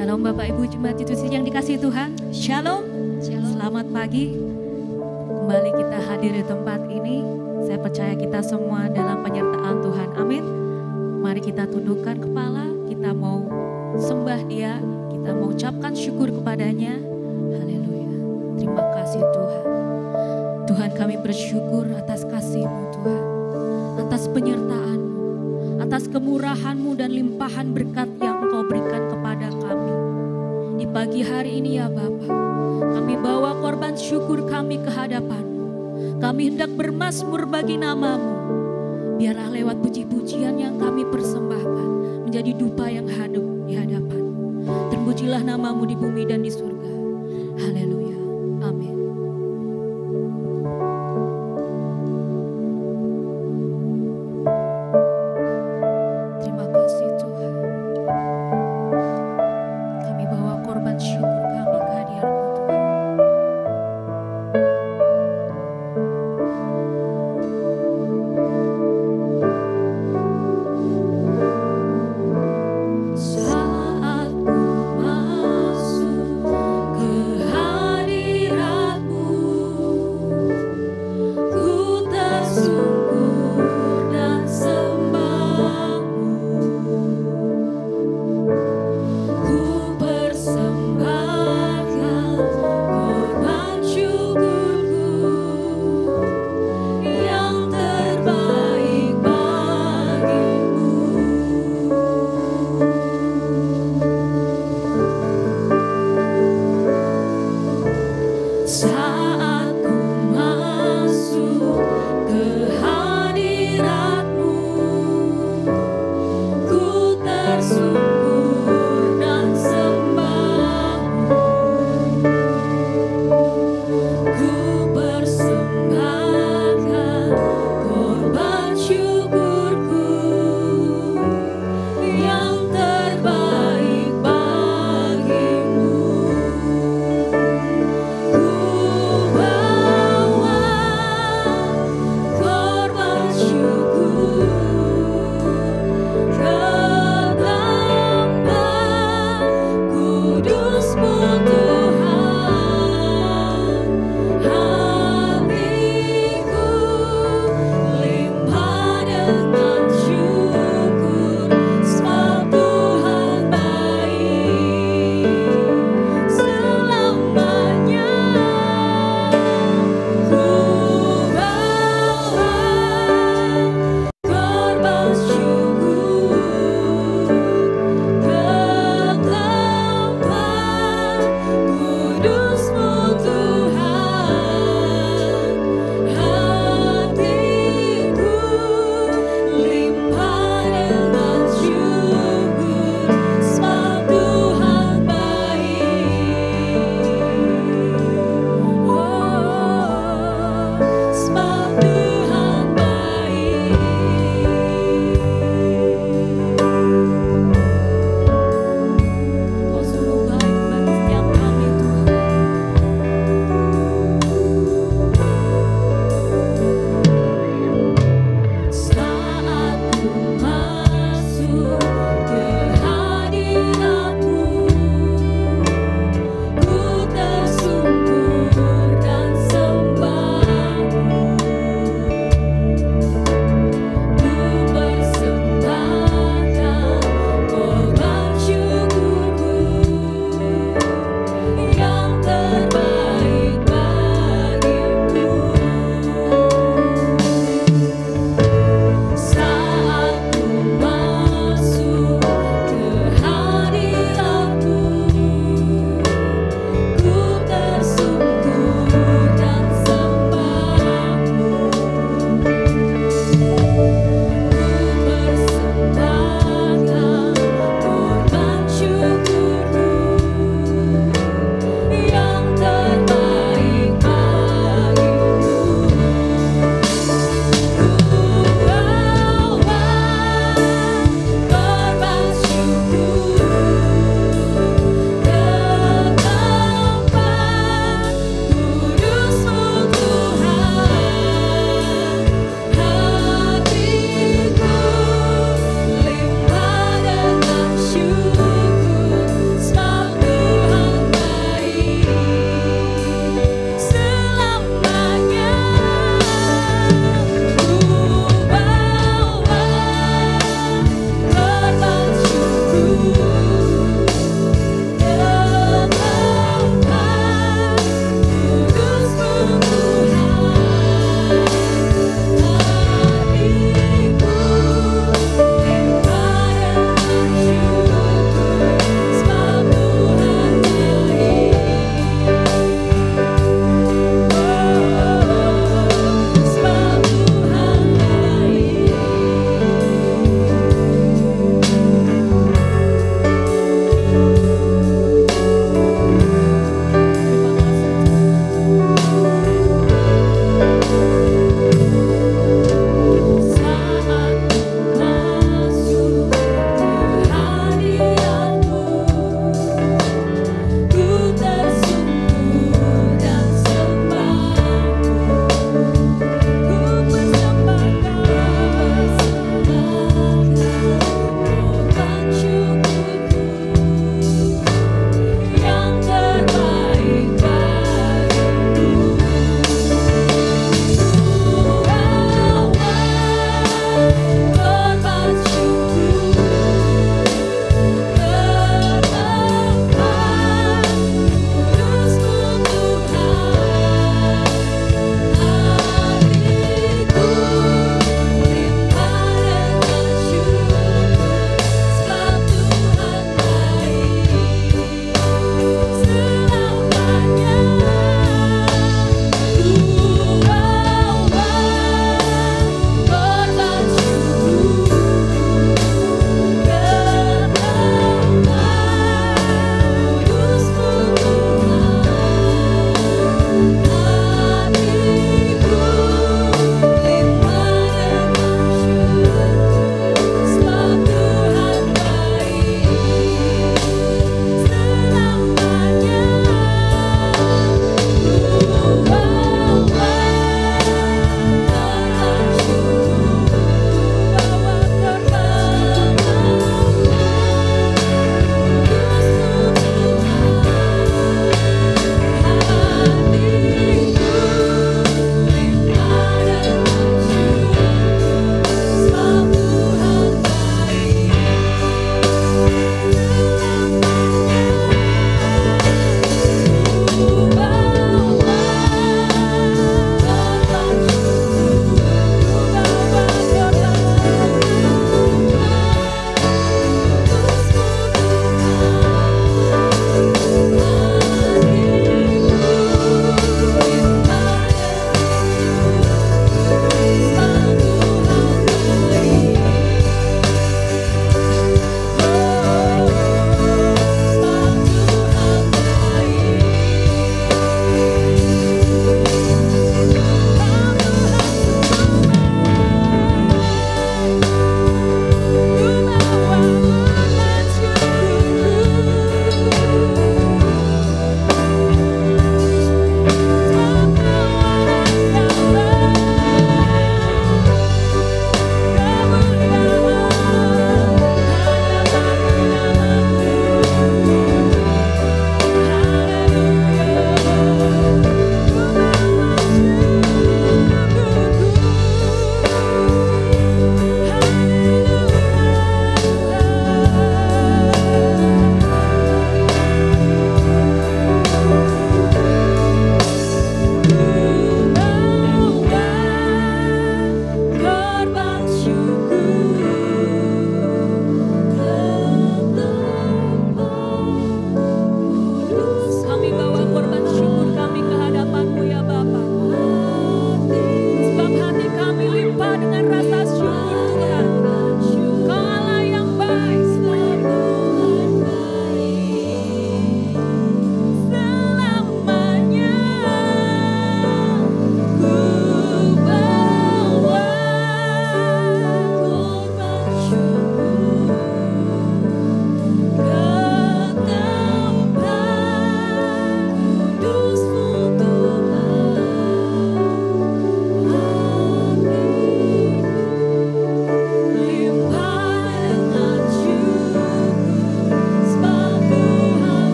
Shalom Bapak Ibu Jemaat Institusi yang dikasihi Tuhan. Shalom. Selamat pagi. Kembali kita hadir di tempat ini. Saya percaya kita semua dalam penyertaan Tuhan. Amin. Mari kita tundukkan kepala. Kita mau sembah Dia. Kita mau ucapkan syukur kepadanya. Haleluya. Terima kasih Tuhan. Tuhan, kami bersyukur atas kasih-Mu Tuhan. Atas penyertaan-Mu. Atas kemurahan-Mu dan limpahan berkat yang Engkau berikan kepada kami. Di pagi hari ini ya Bapa, kami bawa korban syukur kami ke hadapan-Mu. Kami hendak bermazmur bagi nama-Mu. Biarlah lewat puji-pujian yang kami persembahkan menjadi dupa yang hadup di hadapan. Terpujilah nama-Mu di bumi dan di surga. Haleluya. Amin. Tuhan.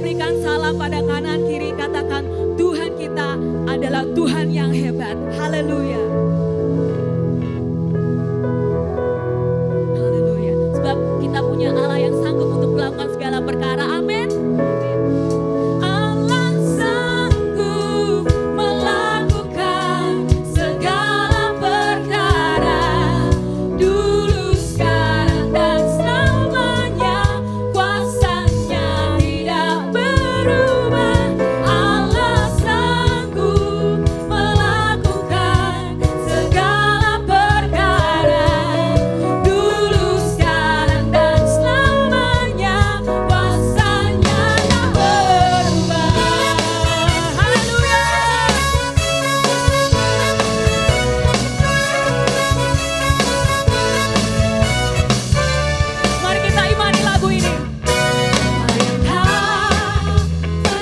berikan salam pada kanan kiri, katakan Tuhan kita adalah Tuhan yang hebat. Haleluya. Haleluya. Sebab kita punya Allah yang sanggup untuk melakukan segala perkara. Amin. Allah sanggup melakukan segala perkara. Dulu, sekarang, dan selamanya kuasanya tidak berubah. Allah sanggup melakukan segala perkara. Dulu, sekarang, dan selamanya kuasanya tak berubah. Haleluya. Mari kita imani lagu ini. Maukah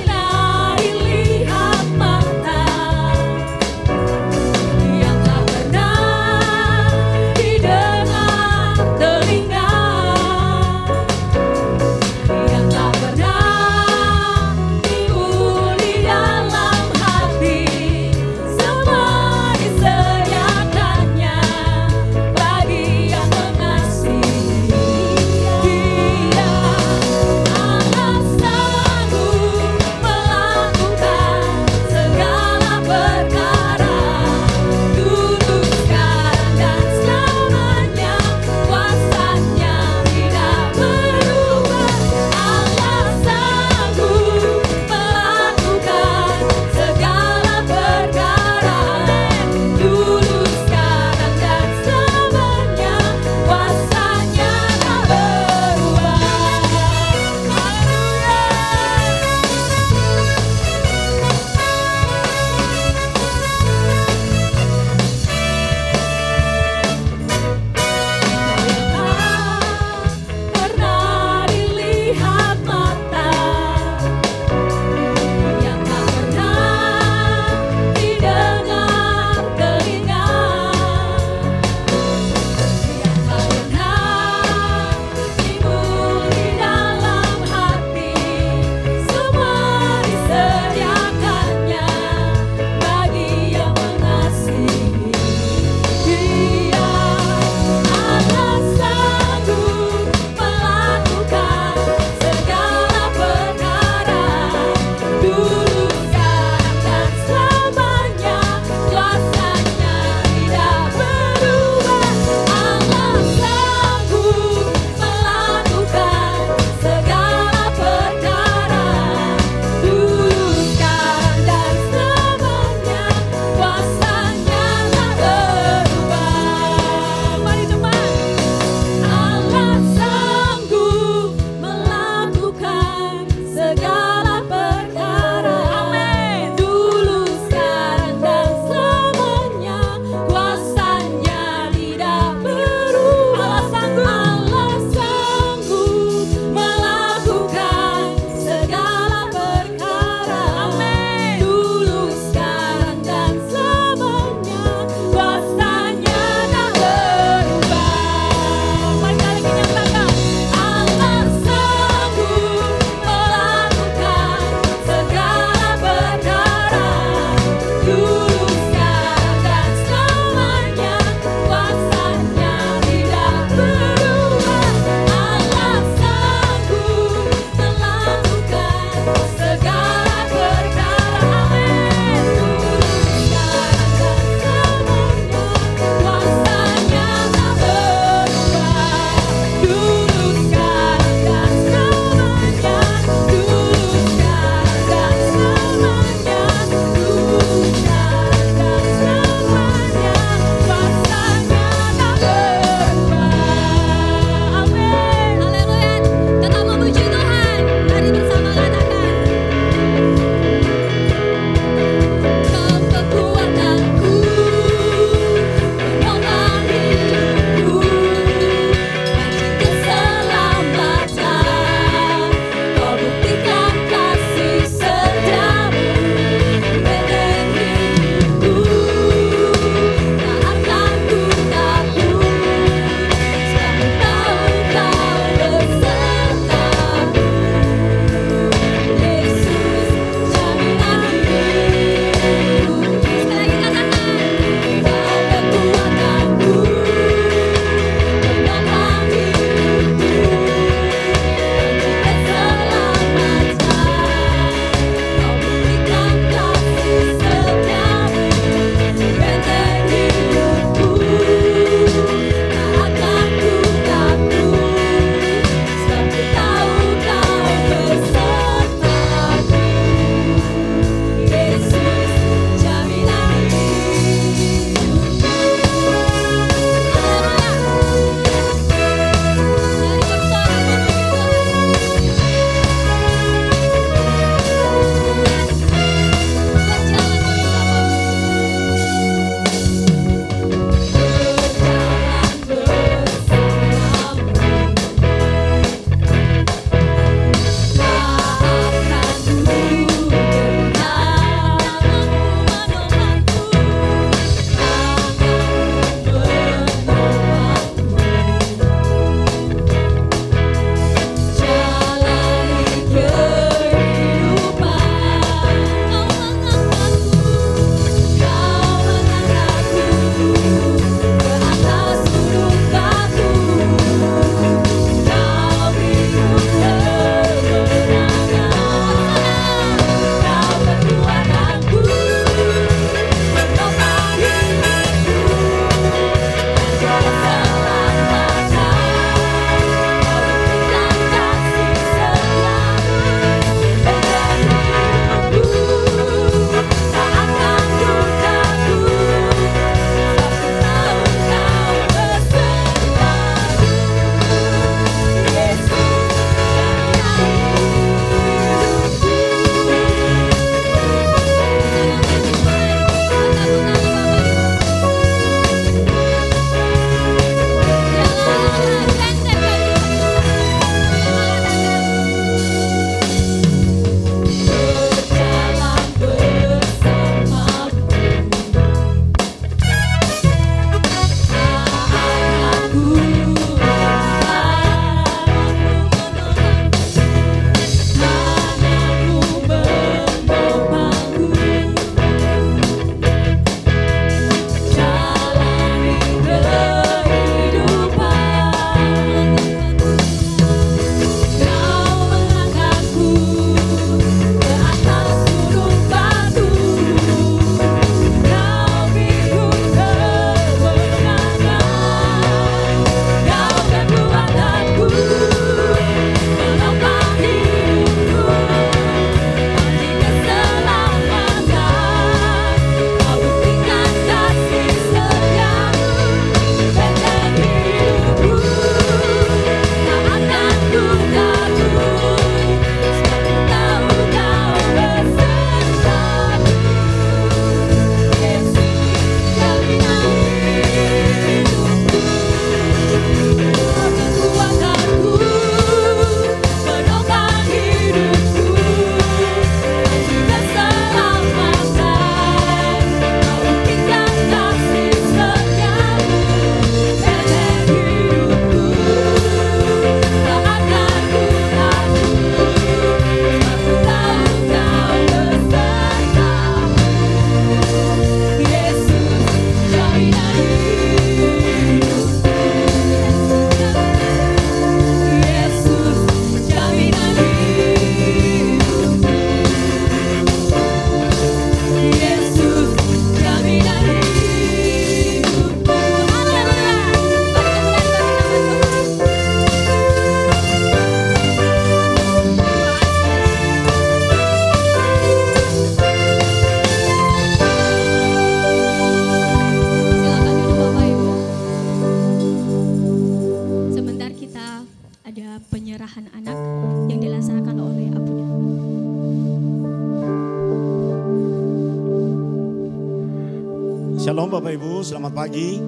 Shalom Bapak Ibu, selamat pagi.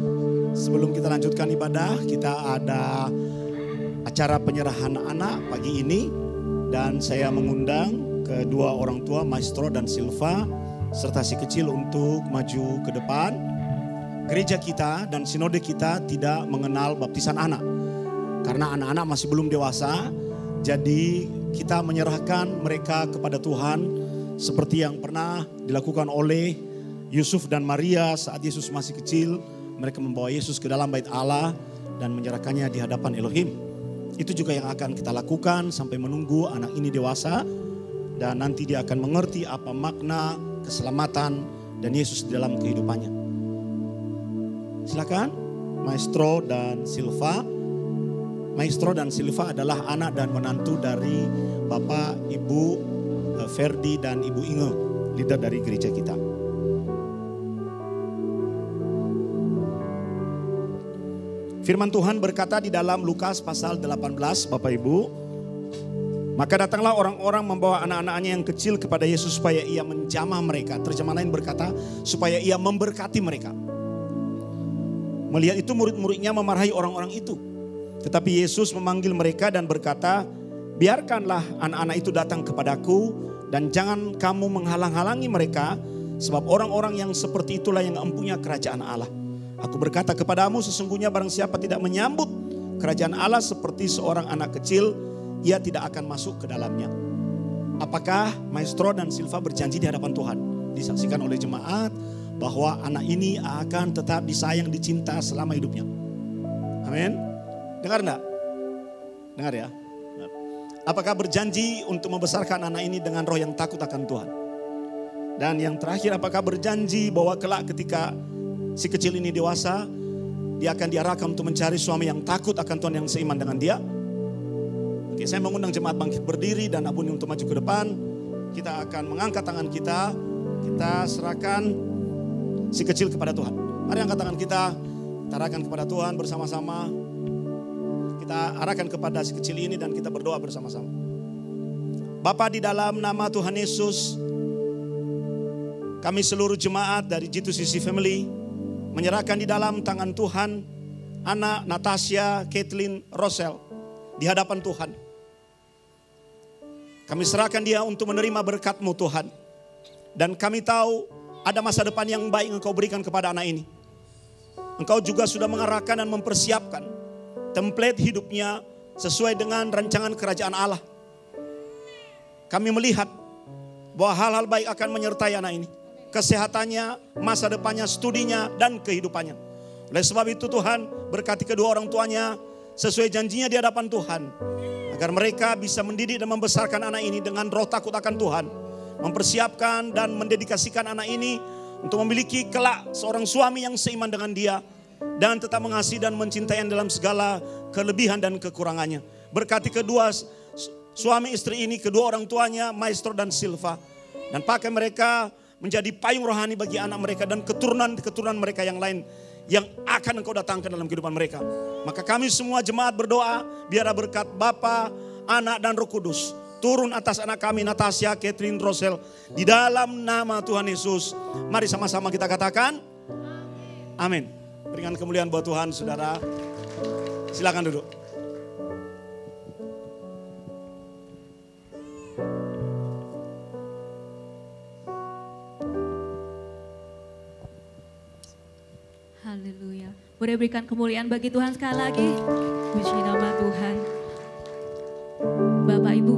Sebelum kita lanjutkan ibadah, kita ada acara penyerahan anak pagi ini. Dan saya mengundang kedua orang tua, Maestro dan Silva, serta si kecil untuk maju ke depan. Gereja kita dan sinode kita tidak mengenal baptisan anak. Karena anak-anak masih belum dewasa, jadi kita menyerahkan mereka kepada Tuhan seperti yang pernah dilakukan oleh Yusuf dan Maria saat Yesus masih kecil. Mereka membawa Yesus ke dalam bait Allah dan menyerahkannya di hadapan Elohim. Itu juga yang akan kita lakukan sampai menunggu anak ini dewasa. Dan nanti dia akan mengerti apa makna keselamatan dan Yesus di dalam kehidupannya. Silakan Maestro dan Silva. Maestro dan Silva adalah anak dan menantu dari Bapak Ibu Ferdi dan Ibu Inge, leader dari gereja kita. Firman Tuhan berkata di dalam Lukas pasal 18, Bapak Ibu. Maka datanglah orang-orang membawa anak-anaknya yang kecil kepada Yesus supaya ia menjamah mereka. Terjemahan lain berkata supaya ia memberkati mereka. Melihat itu murid-muridnya memarahi orang-orang itu. Tetapi Yesus memanggil mereka dan berkata, biarkanlah anak-anak itu datang kepadaku dan jangan kamu menghalang-halangi mereka. Sebab orang-orang yang seperti itulah yang empunya kerajaan Allah. Aku berkata kepadamu, sesungguhnya barang siapa tidak menyambut kerajaan Allah seperti seorang anak kecil, ia tidak akan masuk ke dalamnya. Apakah Maestro dan Silva berjanji di hadapan Tuhan, disaksikan oleh jemaat, bahwa anak ini akan tetap disayang, dicinta selama hidupnya? Amin. Dengar enggak? Dengar ya. Apakah berjanji untuk membesarkan anak ini dengan roh yang takut akan Tuhan? Dan yang terakhir, apakah berjanji bahwa kelak ketika si kecil ini dewasa, dia akan diarahkan untuk mencari suami yang takut akan Tuhan, yang seiman dengan dia? Oke, saya mengundang jemaat bangkit berdiri dan abuni untuk maju ke depan. Kita akan mengangkat tangan kita. Kita serahkan si kecil kepada Tuhan. Mari angkat tangan kita arahkan kepada Tuhan bersama-sama. Kita arahkan kepada si kecil ini dan kita berdoa bersama-sama. Bapa, di dalam nama Tuhan Yesus, kami seluruh jemaat dari G2CC Family menyerahkan di dalam tangan Tuhan anak Natasha, Kathleen, Rosel di hadapan Tuhan. Kami serahkan dia untuk menerima berkat-Mu Tuhan. Dan kami tahu ada masa depan yang baik Engkau berikan kepada anak ini. Engkau juga sudah mengarahkan dan mempersiapkan template hidupnya sesuai dengan rancangan kerajaan Allah. Kami melihat bahwa hal-hal baik akan menyertai anak ini. Kesehatannya, masa depannya, studinya, dan kehidupannya. Oleh sebab itu Tuhan, berkati kedua orang tuanya sesuai janjinya di hadapan Tuhan. Agar mereka bisa mendidik dan membesarkan anak ini dengan roh takut akan Tuhan. Mempersiapkan dan mendedikasikan anak ini untuk memiliki kelak seorang suami yang seiman dengan dia. Dan tetap mengasihi dan mencintai dalam segala kelebihan dan kekurangannya. Berkati kedua suami istri ini, kedua orang tuanya, Maestro dan Silva. Dan pakai mereka menjadi payung rohani bagi anak mereka dan keturunan-keturunan mereka yang lain yang akan Engkau datangkan dalam kehidupan mereka. Maka kami semua jemaat berdoa, biarlah berkat Bapa, Anak dan Roh Kudus turun atas anak kami Natasha, Kathleen, Rosel di dalam nama Tuhan Yesus. Mari sama-sama kita katakan amin. Berikan kemuliaan buat Tuhan, saudara. Silakan duduk. Haleluya. Boleh berikan kemuliaan bagi Tuhan sekali lagi. Puji nama Tuhan. Bapak Ibu,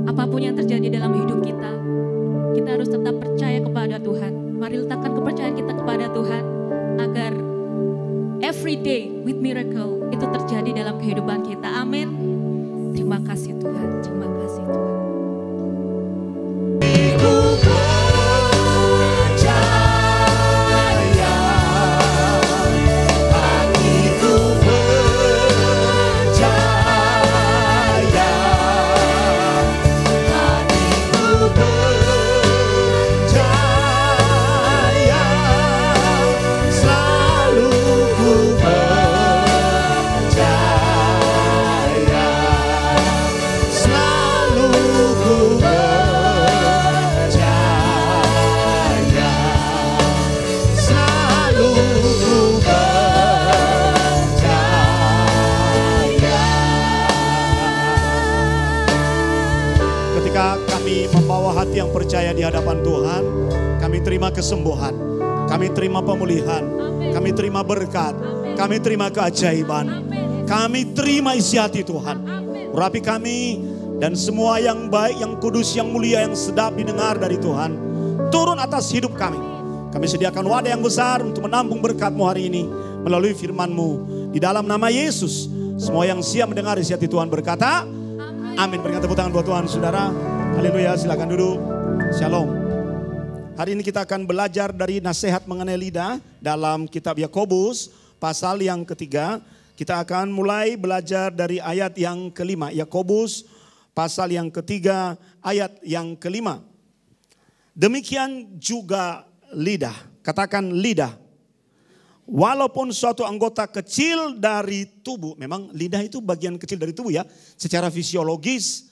apapun yang terjadi dalam hidup kita, kita harus tetap percaya kepada Tuhan. Mari letakkan kepercayaan kita kepada Tuhan agar every day with miracle itu terjadi dalam kehidupan kita. Amin. Terima kasih Tuhan. Terima kasih Tuhan. Selalu kami membawa hati yang percaya di hadapan Tuhan. Kami terima kesembuhan, kami terima pemulihan, kami terima berkat, kami terima keajaiban, kami terima isi hati Tuhan. Urapi kami dan semua yang baik, yang kudus, yang mulia, yang sedap didengar dari Tuhan, turun atas hidup kami. Kami sediakan wadah yang besar untuk menampung berkat-Mu hari ini melalui firman-Mu. Di dalam nama Yesus, semua yang siap mendengar isi hati Tuhan berkata, amin. Berikan tepuk tangan buat Tuhan, saudara. Haleluya, silakan duduk. Shalom. Hari ini kita akan belajar dari nasihat mengenai lidah dalam kitab Yakobus pasal yang ketiga. Kita akan mulai belajar dari ayat yang kelima. Yakobus pasal yang ketiga ayat yang kelima. Demikian juga lidah. Katakan lidah. Walaupun suatu anggota kecil dari tubuh. Memang lidah itu bagian kecil dari tubuh ya. Secara fisiologis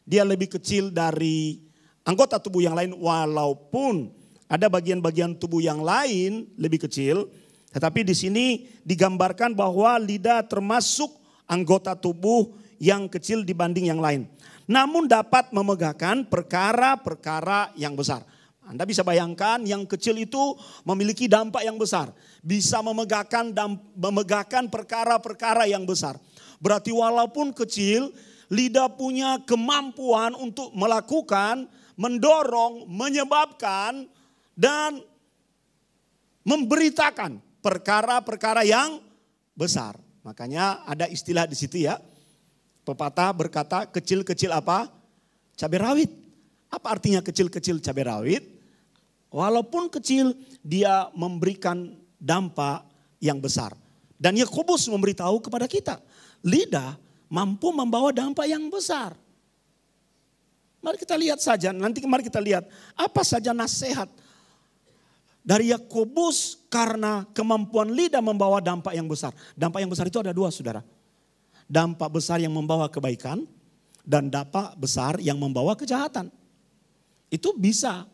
dia lebih kecil dari anggota tubuh yang lain. Walaupun ada bagian-bagian tubuh yang lain lebih kecil. Tetapi di sini digambarkan bahwa lidah termasuk anggota tubuh yang kecil dibanding yang lain. Namun dapat memegahkan perkara-perkara yang besar. Anda bisa bayangkan yang kecil itu memiliki dampak yang besar. Bisa memegahkan perkara-perkara yang besar. Berarti walaupun kecil, lidah punya kemampuan untuk melakukan, mendorong, menyebabkan, dan memberitakan perkara-perkara yang besar. Makanya ada istilah di situ ya. Pepatah berkata kecil-kecil apa? Cabai rawit. Apa artinya kecil-kecil cabai rawit? Walaupun kecil dia memberikan dampak yang besar. Dan Yakobus memberitahu kepada kita. Lidah mampu membawa dampak yang besar. Mari kita lihat saja, nanti mari kita lihat apa saja nasihat dari Yakobus karena kemampuan lidah membawa dampak yang besar. Dampak yang besar itu ada dua, saudara. Dampak besar yang membawa kebaikan dan dampak besar yang membawa kejahatan. Itu bisa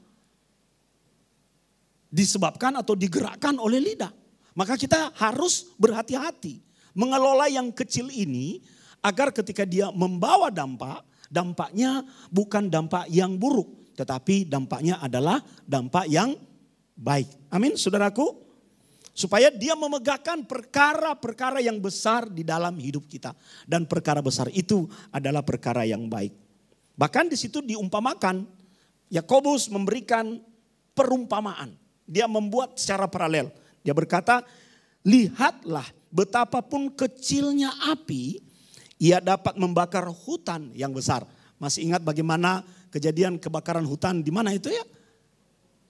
disebabkan atau digerakkan oleh lidah. Maka kita harus berhati-hati mengelola yang kecil ini agar ketika dia membawa dampak, dampaknya bukan dampak yang buruk, tetapi dampaknya adalah dampak yang baik. Amin, saudaraku. Supaya dia memegahkan perkara-perkara yang besar di dalam hidup kita. Dan perkara besar itu adalah perkara yang baik. Bahkan di situ diumpamakan, Yakobus memberikan perumpamaan. Dia membuat secara paralel. Dia berkata, lihatlah betapapun kecilnya api, ia dapat membakar hutan yang besar. Masih ingat bagaimana kejadian kebakaran hutan di mana itu ya?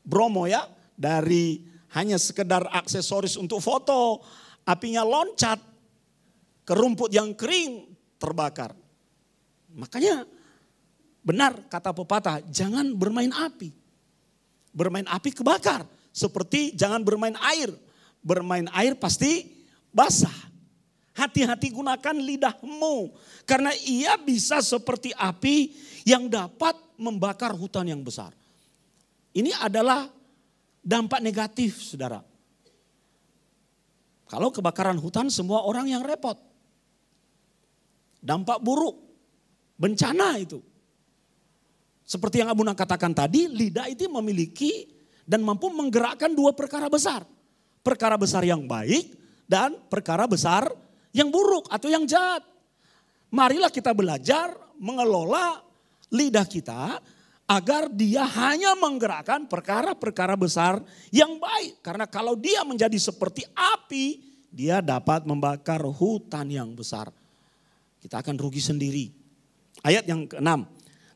Bromo ya. Dari hanya sekedar aksesoris untuk foto, apinya loncat ke rumput yang kering terbakar. Makanya benar kata pepatah, jangan bermain api. Bermain api kebakar. Seperti jangan bermain air. Bermain air pasti basah. Hati-hati gunakan lidahmu. Karena ia bisa seperti api yang dapat membakar hutan yang besar. Ini adalah dampak negatif, saudara. Kalau kebakaran hutan semua orang yang repot. Dampak buruk, bencana itu. Seperti yang Abuna katakan tadi, lidah itu memiliki dan mampu menggerakkan dua perkara besar. Perkara besar yang baik dan perkara besar yang buruk atau yang jahat. Marilah kita belajar mengelola lidah kita agar dia hanya menggerakkan perkara-perkara besar yang baik. Karena kalau dia menjadi seperti api, dia dapat membakar hutan yang besar. Kita akan rugi sendiri. Ayat yang ke-6.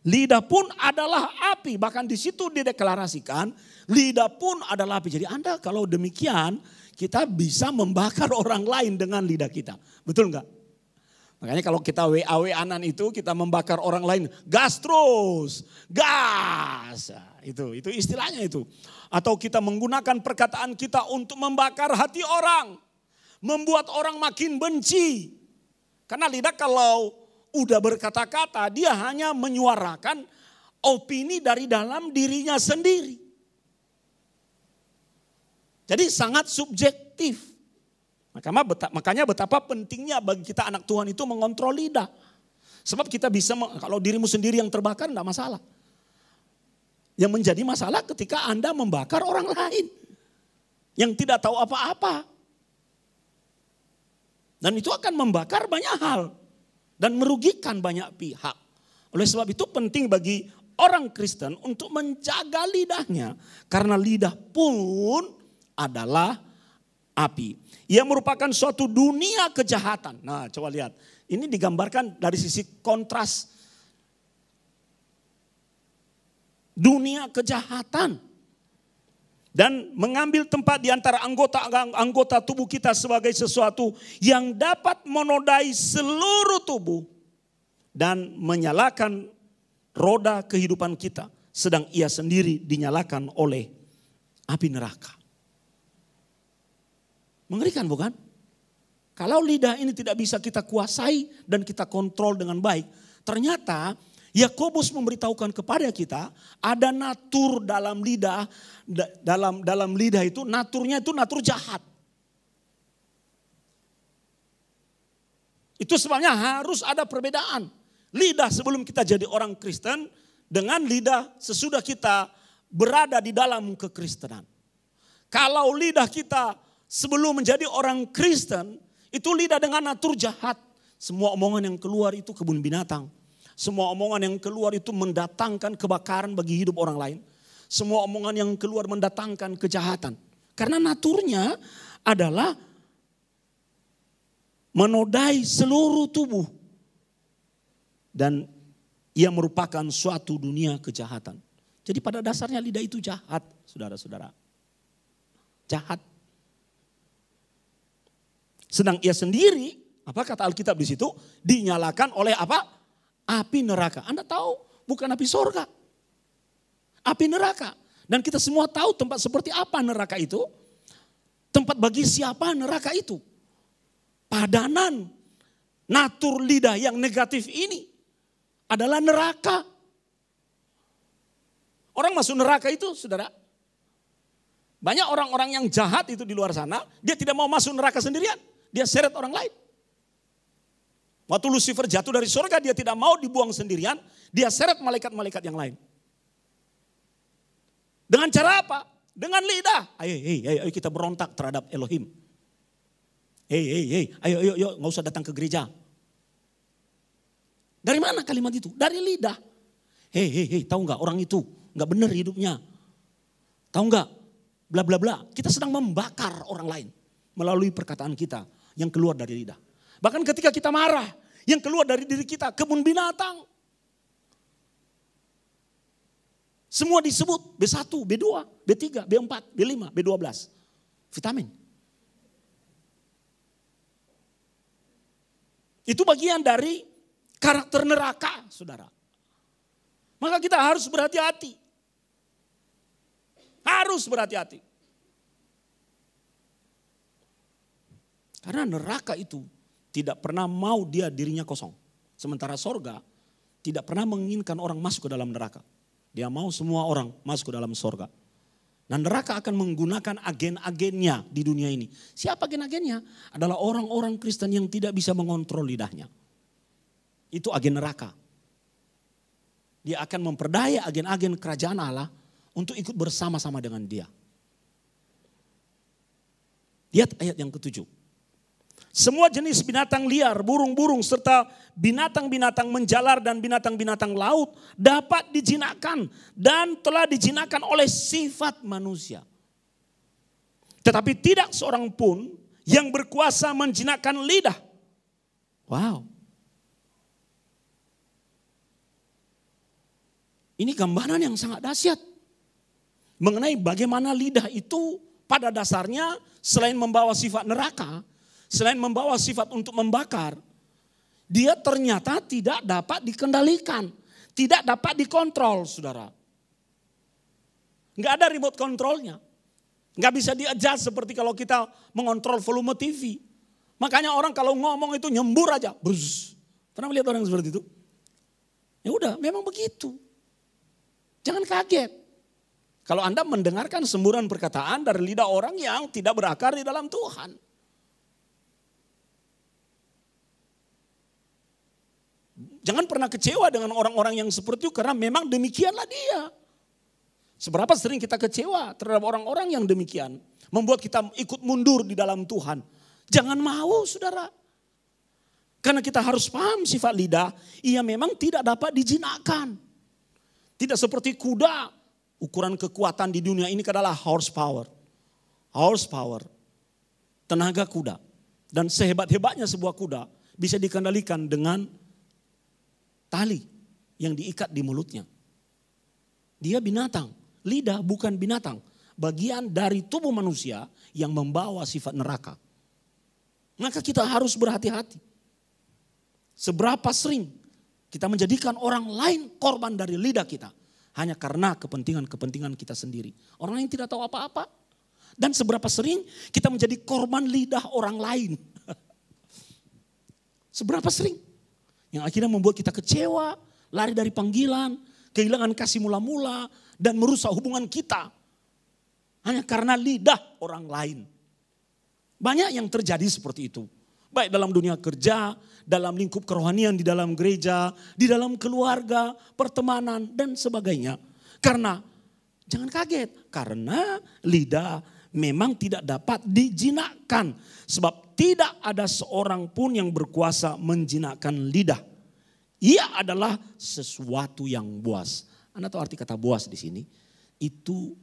Lidah pun adalah api. Bahkan di situ dideklarasikan, lidah pun adalah api. Jadi Anda kalau demikian, kita bisa membakar orang lain dengan lidah kita. Betul enggak? Makanya kalau kita WA-WA-an itu kita membakar orang lain, gas terus, gas. Itu istilahnya itu. Atau kita menggunakan perkataan kita untuk membakar hati orang. Membuat orang makin benci. Karena lidah kalau udah berkata-kata, dia hanya menyuarakan opini dari dalam dirinya sendiri. Jadi sangat subjektif. Makanya betapa pentingnya bagi kita anak Tuhan itu mengontrol lidah. Sebab kita bisa, kalau dirimu sendiri yang terbakar enggak masalah. Yang menjadi masalah ketika Anda membakar orang lain. Yang tidak tahu apa-apa. Dan itu akan membakar banyak hal. Dan merugikan banyak pihak. Oleh sebab itu penting bagi orang Kristen untuk menjaga lidahnya. Karena lidah pun adalah api. Ia merupakan suatu dunia kejahatan. Nah coba lihat. Ini digambarkan dari sisi kontras. Dunia kejahatan. Dan mengambil tempat di antara anggota tubuh kita sebagai sesuatu yang dapat menodai seluruh tubuh. Dan menyalakan roda kehidupan kita. Sedang ia sendiri dinyalakan oleh api neraka. Mengerikan bukan? Kalau lidah ini tidak bisa kita kuasai dan kita kontrol dengan baik. Ternyata Yakobus memberitahukan kepada kita ada natur dalam lidah. Dalam lidah itu naturnya itu natur jahat. Itu sebabnya harus ada perbedaan. Lidah sebelum kita jadi orang Kristen dengan lidah sesudah kita berada di dalam kekristenan. Kalau lidah kita sebelum menjadi orang Kristen itu lidah dengan natur jahat. Semua omongan yang keluar itu kebun binatang. Semua omongan yang keluar itu mendatangkan kebakaran bagi hidup orang lain. Semua omongan yang keluar mendatangkan kejahatan. Karena naturnya adalah menodai seluruh tubuh. Dan ia merupakan suatu dunia kejahatan. Jadi pada dasarnya lidah itu jahat, saudara-saudara. Jahat. Sedang ia sendiri, apa kata Alkitab di situ? Dinyalakan oleh apa? Api neraka. Anda tahu bukan api sorga. Api neraka. Dan kita semua tahu tempat seperti apa neraka itu. Tempat bagi siapa neraka itu. Padanan natur lidah yang negatif ini adalah neraka. Orang masuk neraka itu saudara. Banyak orang-orang yang jahat itu di luar sana. Dia tidak mau masuk neraka sendirian. Dia seret orang lain. Waktu Lucifer jatuh dari surga dia tidak mau dibuang sendirian. Dia seret malaikat-malaikat yang lain. Dengan cara apa? Dengan lidah. Ayo kita berontak terhadap Elohim. Ayo gak usah datang ke gereja. Dari mana kalimat itu? Dari lidah. Tahu gak orang itu gak benar hidupnya. Tahu gak? Bla bla bla. Kita sedang membakar orang lain. Melalui perkataan kita yang keluar dari lidah. Bahkan ketika kita marah, yang keluar dari diri kita, kebun binatang. Semua disebut B1, B2, B3, B4, B5, B12. Vitamin. Itu bagian dari karakter neraka, saudara. Maka kita harus berhati-hati. Harus berhati-hati. Karena neraka itu tidak pernah mau dia dirinya kosong. Sementara sorga tidak pernah menginginkan orang masuk ke dalam neraka. Dia mau semua orang masuk ke dalam sorga. Dan neraka akan menggunakan agen-agennya di dunia ini. Siapa agen-agennya? Adalah orang-orang Kristen yang tidak bisa mengontrol lidahnya. Itu agen neraka. Dia akan memperdaya agen-agen kerajaan Allah untuk ikut bersama-sama dengan dia. Lihat ayat yang ke-7. Semua jenis binatang liar, burung-burung serta binatang-binatang menjalar dan binatang-binatang laut dapat dijinakkan dan telah dijinakkan oleh sifat manusia. Tetapi tidak seorang pun yang berkuasa menjinakkan lidah. Wow. Ini gambaran yang sangat dahsyat. Mengenai bagaimana lidah itu pada dasarnya selain membawa sifat neraka, selain membawa sifat untuk membakar, dia ternyata tidak dapat dikendalikan, tidak dapat dikontrol, saudara. Nggak ada remote kontrolnya. Nggak bisa di-adjust seperti kalau kita mengontrol volume TV. Makanya orang kalau ngomong itu nyembur aja. Brus. Pernah melihat orang seperti itu? Ya udah, memang begitu. Jangan kaget. Kalau Anda mendengarkan semburan perkataan dari lidah orang yang tidak berakar di dalam Tuhan. Jangan pernah kecewa dengan orang-orang yang seperti itu karena memang demikianlah dia. Seberapa sering kita kecewa terhadap orang-orang yang demikian. Membuat kita ikut mundur di dalam Tuhan. Jangan mau saudara. Karena kita harus paham sifat lidah. Ia memang tidak dapat dijinakkan. Tidak seperti kuda. Ukuran kekuatan di dunia ini adalah horsepower. Horsepower. Tenaga kuda. Dan sehebat-hebatnya sebuah kuda bisa dikendalikan dengan tali yang diikat di mulutnya. Dia binatang. Lidah bukan binatang. Bagian dari tubuh manusia yang membawa sifat neraka. Maka kita harus berhati-hati. Seberapa sering kita menjadikan orang lain korban dari lidah kita. Hanya karena kepentingan-kepentingan kita sendiri. Orang lain tidak tahu apa-apa. Dan seberapa sering kita menjadi korban lidah orang lain. Seberapa sering. Yang akhirnya membuat kita kecewa, lari dari panggilan, kehilangan kasih mula-mula, dan merusak hubungan kita. Hanya karena lidah orang lain. Banyak yang terjadi seperti itu. Baik dalam dunia kerja, dalam lingkup kerohanian, di dalam gereja, di dalam keluarga, pertemanan, dan sebagainya. Karena, jangan kaget, karena lidah memang tidak dapat dijinakkan. Sebab tidak ada seorang pun yang berkuasa menjinakkan lidah. Ia adalah sesuatu yang buas. Anda tahu arti kata buas di sini? Itu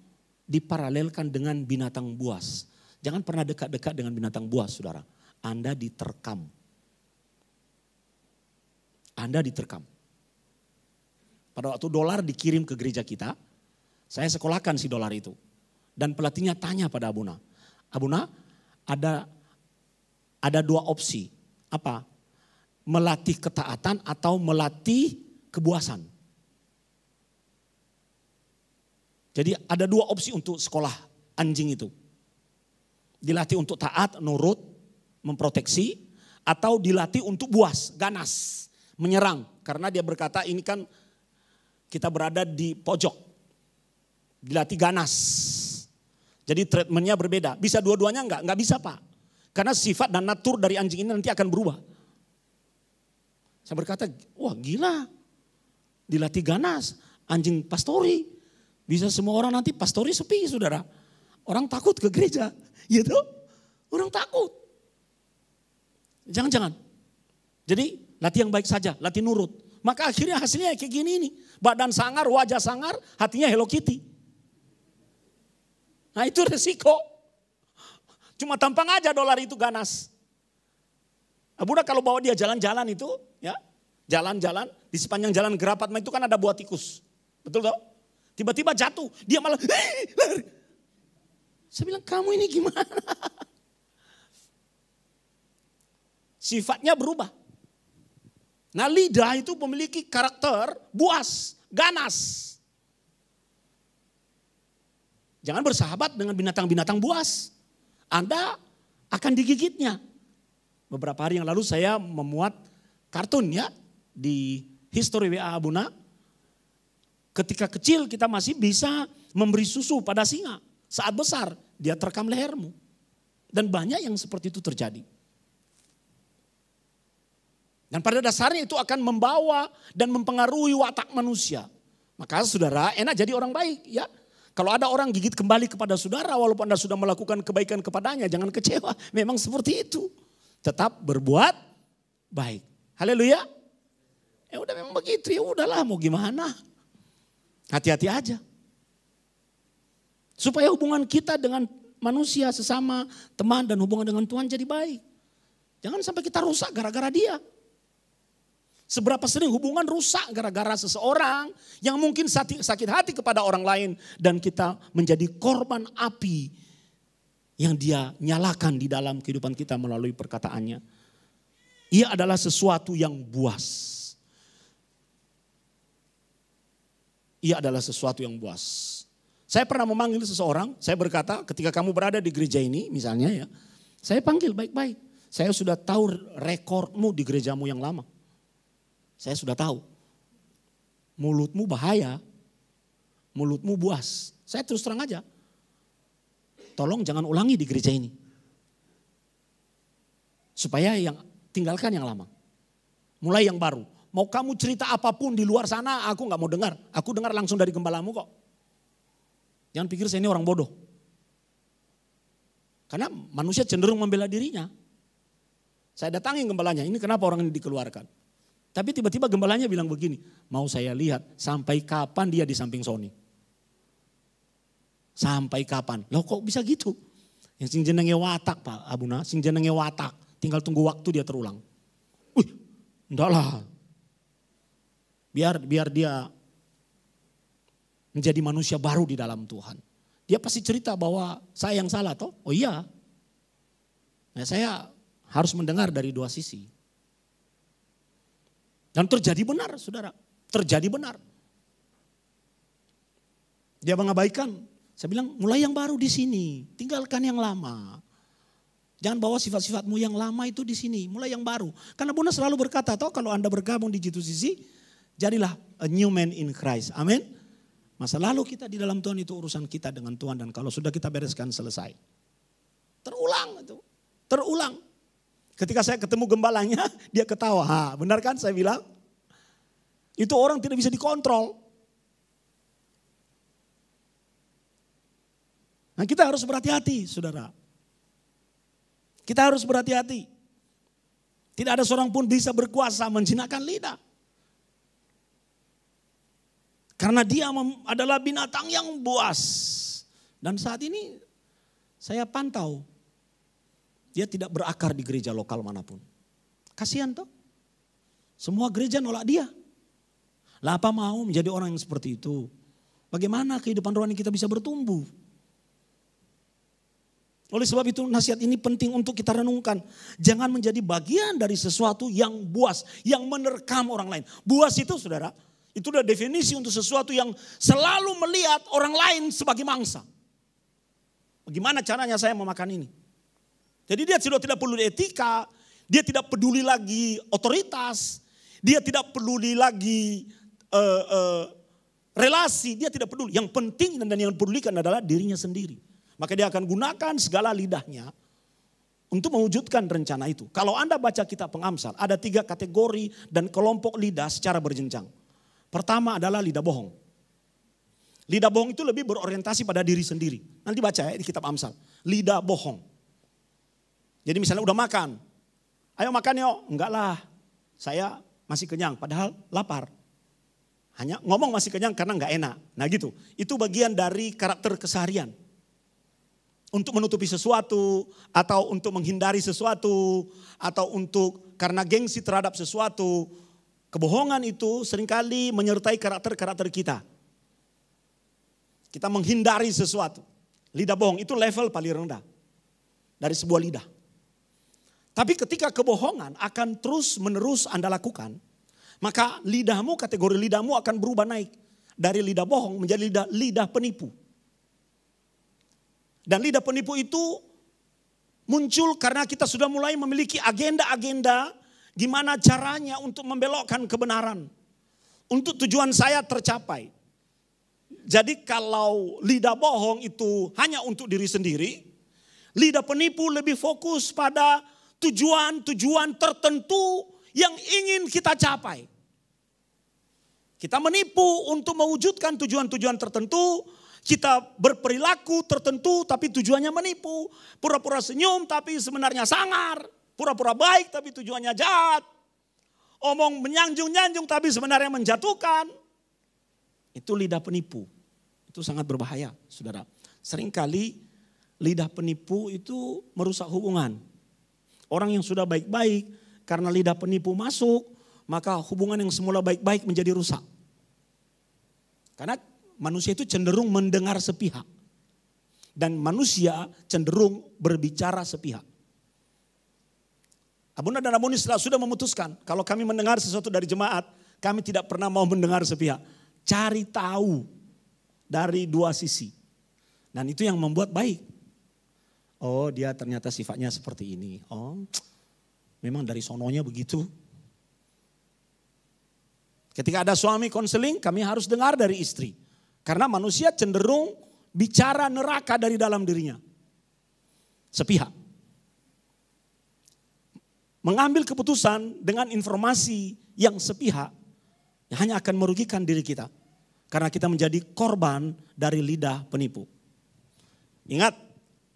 diparalelkan dengan binatang buas. Jangan pernah dekat-dekat dengan binatang buas, saudara. Anda diterkam. Anda diterkam. Pada waktu dolar dikirim ke gereja kita, saya sekolahkan si dolar itu. Dan pelatihnya tanya pada Abuna, Abuna ada dua opsi. Apa? Melatih ketaatan atau melatih kebuasan. Jadi ada dua opsi untuk sekolah anjing itu. Dilatih untuk taat, nurut, memproteksi. Atau dilatih untuk buas, ganas, menyerang. Karena dia berkata ini kan kita berada di pojok. Dilatih ganas. Jadi treatmentnya berbeda. Bisa dua-duanya enggak? Enggak bisa Pak. Karena sifat dan natur dari anjing ini nanti akan berubah. Saya berkata, wah gila. Dilatih ganas, anjing pastori. Bisa semua orang nanti pastori sepi saudara. Orang takut ke gereja. Gitu. Orang takut. Jangan-jangan. Jadi latih yang baik saja, latih nurut. Maka akhirnya hasilnya kayak gini nih. Badan sangar, wajah sangar, hatinya Hello Kitty. Nah itu resiko. Cuma tampang aja dolar itu ganas. Abuna kalau bawa dia jalan-jalan itu, ya jalan-jalan di sepanjang jalan Gerapatma itu kan ada buah tikus. Betul toh? Tiba-tiba jatuh, dia malah lari. Saya bilang kamu ini gimana? Sifatnya berubah. Nah lidah itu memiliki karakter buas, ganas. Jangan bersahabat dengan binatang-binatang buas. Anda akan digigitnya. Beberapa hari yang lalu saya memuat kartun ya di History WA Abuna. Ketika kecil kita masih bisa memberi susu pada singa. Saat besar dia terkam lehermu. Dan banyak yang seperti itu terjadi. Dan pada dasarnya itu akan membawa dan mempengaruhi watak manusia. Maka saudara enak jadi orang baik ya. Kalau ada orang gigit kembali kepada saudara walaupun Anda sudah melakukan kebaikan kepadanya, jangan kecewa. Memang seperti itu. Tetap berbuat baik. Haleluya. Ya udah memang begitu, ya udahlah mau gimana. Hati-hati aja. Supaya hubungan kita dengan manusia sesama, teman dan hubungan dengan Tuhan jadi baik. Jangan sampai kita rusak gara-gara dia. Seberapa sering hubungan rusak gara-gara seseorang yang mungkin sakit hati kepada orang lain. Dan kita menjadi korban api yang dia nyalakan di dalam kehidupan kita melalui perkataannya. Ia adalah sesuatu yang buas. Ia adalah sesuatu yang buas. Saya pernah memanggil seseorang, saya berkata ketika kamu berada di gereja ini misalnya ya. Saya panggil baik-baik. Saya sudah tahu rekormu di gerejamu yang lama. Saya sudah tahu. Mulutmu bahaya. Mulutmu buas. Saya terus terang aja. Tolong jangan ulangi di gereja ini. Supaya yang tinggalkan yang lama. Mulai yang baru. Mau kamu cerita apapun di luar sana aku gak mau dengar. Aku dengar langsung dari gembalamu kok. Jangan pikir saya ini orang bodoh. Karena manusia cenderung membela dirinya. Saya datangin gembalanya, ini kenapa orang ini dikeluarkan. Tapi tiba-tiba gembalanya bilang begini, mau saya lihat sampai kapan dia di samping Sony. Sampai kapan? Loh kok bisa gitu? Yang sing jenenge watak Pak Abuna, sing jenenge watak. Tinggal tunggu waktu dia terulang. Wih, enggak lah. Biar dia menjadi manusia baru di dalam Tuhan. Dia pasti cerita bahwa saya yang salah toh. Oh iya. Nah, saya harus mendengar dari dua sisi. Dan terjadi benar saudara. Terjadi benar. Dia mengabaikan. Saya bilang mulai yang baru di sini. Tinggalkan yang lama. Jangan bawa sifat-sifatmu yang lama itu di sini. Mulai yang baru. Karena Bunda selalu berkata toh kalau Anda bergabung di G2CC. Jadilah a new man in Christ. Amin. Masa lalu kita di dalam Tuhan itu urusan kita dengan Tuhan. Dan kalau sudah kita bereskan selesai. Terulang itu. Terulang. Ketika saya ketemu gembalanya dia ketawa. Ha, benar kan saya bilang? Itu orang tidak bisa dikontrol. Nah kita harus berhati-hati saudara. Kita harus berhati-hati. Tidak ada seorang pun bisa berkuasa menjinakkan lidah. Karena dia adalah binatang yang buas. Dan saat ini saya pantau. Dia tidak berakar di gereja lokal manapun. Kasihan toh. Semua gereja nolak dia. Lah apa mau menjadi orang yang seperti itu? Bagaimana kehidupan rohani kita bisa bertumbuh? Oleh sebab itu nasihat ini penting untuk kita renungkan. Jangan menjadi bagian dari sesuatu yang buas. Yang menerkam orang lain. Buas itu saudara. Itu adalah definisi untuk sesuatu yang selalu melihat orang lain sebagai mangsa. Bagaimana caranya saya memakan ini? Jadi dia sudah tidak perlu etika, dia tidak peduli lagi otoritas, dia tidak peduli lagi relasi, dia tidak peduli. Yang penting dan yang dipedulikan adalah dirinya sendiri. Maka dia akan gunakan segala lidahnya untuk mewujudkan rencana itu. Kalau Anda baca kitab Pengamsal, ada 3 kategori dan kelompok lidah secara berjenjang. Pertama adalah lidah bohong. Lidah bohong itu lebih berorientasi pada diri sendiri. Nanti baca ya di kitab Amsal. Lidah bohong. Jadi misalnya udah makan. Ayo makan yuk. Enggak lah. Saya masih kenyang. Padahal lapar. Hanya ngomong masih kenyang karena enggak enak. Nah gitu. Itu bagian dari karakter keseharian. Untuk menutupi sesuatu. Atau untuk menghindari sesuatu. Atau untuk karena gengsi terhadap sesuatu. Kebohongan itu seringkali menyertai karakter-karakter kita. Kita menghindari sesuatu. Lidah bohong itu level paling rendah. Dari sebuah lidah. Tapi ketika kebohongan akan terus menerus Anda lakukan. Maka lidahmu, kategori lidahmu akan berubah naik. Dari lidah bohong menjadi lidah penipu. Dan lidah penipu itu muncul karena kita sudah mulai memiliki agenda-agenda. Gimana caranya untuk membelokkan kebenaran. Untuk tujuan saya tercapai. Jadi kalau lidah bohong itu hanya untuk diri sendiri. Lidah penipu lebih fokus pada tujuan-tujuan tertentu yang ingin kita capai. Kita menipu untuk mewujudkan tujuan-tujuan tertentu. Kita berperilaku tertentu tapi tujuannya menipu. Pura-pura senyum tapi sebenarnya sangar. Pura-pura baik tapi tujuannya jahat. Omong menyanjung-nyanjung tapi sebenarnya menjatuhkan. Itu lidah penipu. Itu sangat berbahaya saudara. Seringkali lidah penipu itu merusak hubungan. Orang yang sudah baik-baik karena lidah penipu masuk. Maka hubungan yang semula baik-baik menjadi rusak. Karena manusia itu cenderung mendengar sepihak. Dan manusia cenderung berbicara sepihak. Abuna dan Abuni sudah memutuskan. Kalau kami mendengar sesuatu dari jemaat. Kami tidak pernah mau mendengar sepihak. Cari tahu dari dua sisi. Dan itu yang membuat baik. Oh dia ternyata sifatnya seperti ini. Oh memang dari sononya begitu. Ketika ada suami konseling kami harus dengar dari istri. Karena manusia cenderung bicara neraka dari dalam dirinya. Sepihak. Mengambil keputusan dengan informasi yang sepihak hanya akan merugikan diri kita. karena kita menjadi korban dari lidah penipu. Ingat,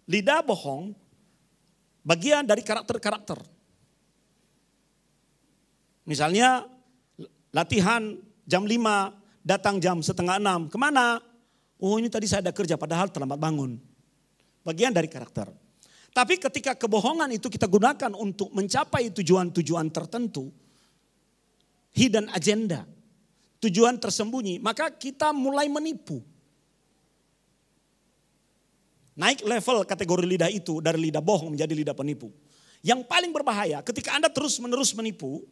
lidah bohong bagian dari karakter-karakter. Misalnya latihan jam 5, datang jam 5:30. Kemana? Oh, ini tadi saya ada kerja padahal terlambat bangun. Bagian dari karakter. Tapi ketika kebohongan itu kita gunakan untuk mencapai tujuan-tujuan tertentu, hidden agenda, tujuan tersembunyi, maka kita mulai menipu. Naik level kategori lidah itu dari lidah bohong menjadi lidah penipu. Yang paling berbahaya ketika Anda terus-menerus menipu,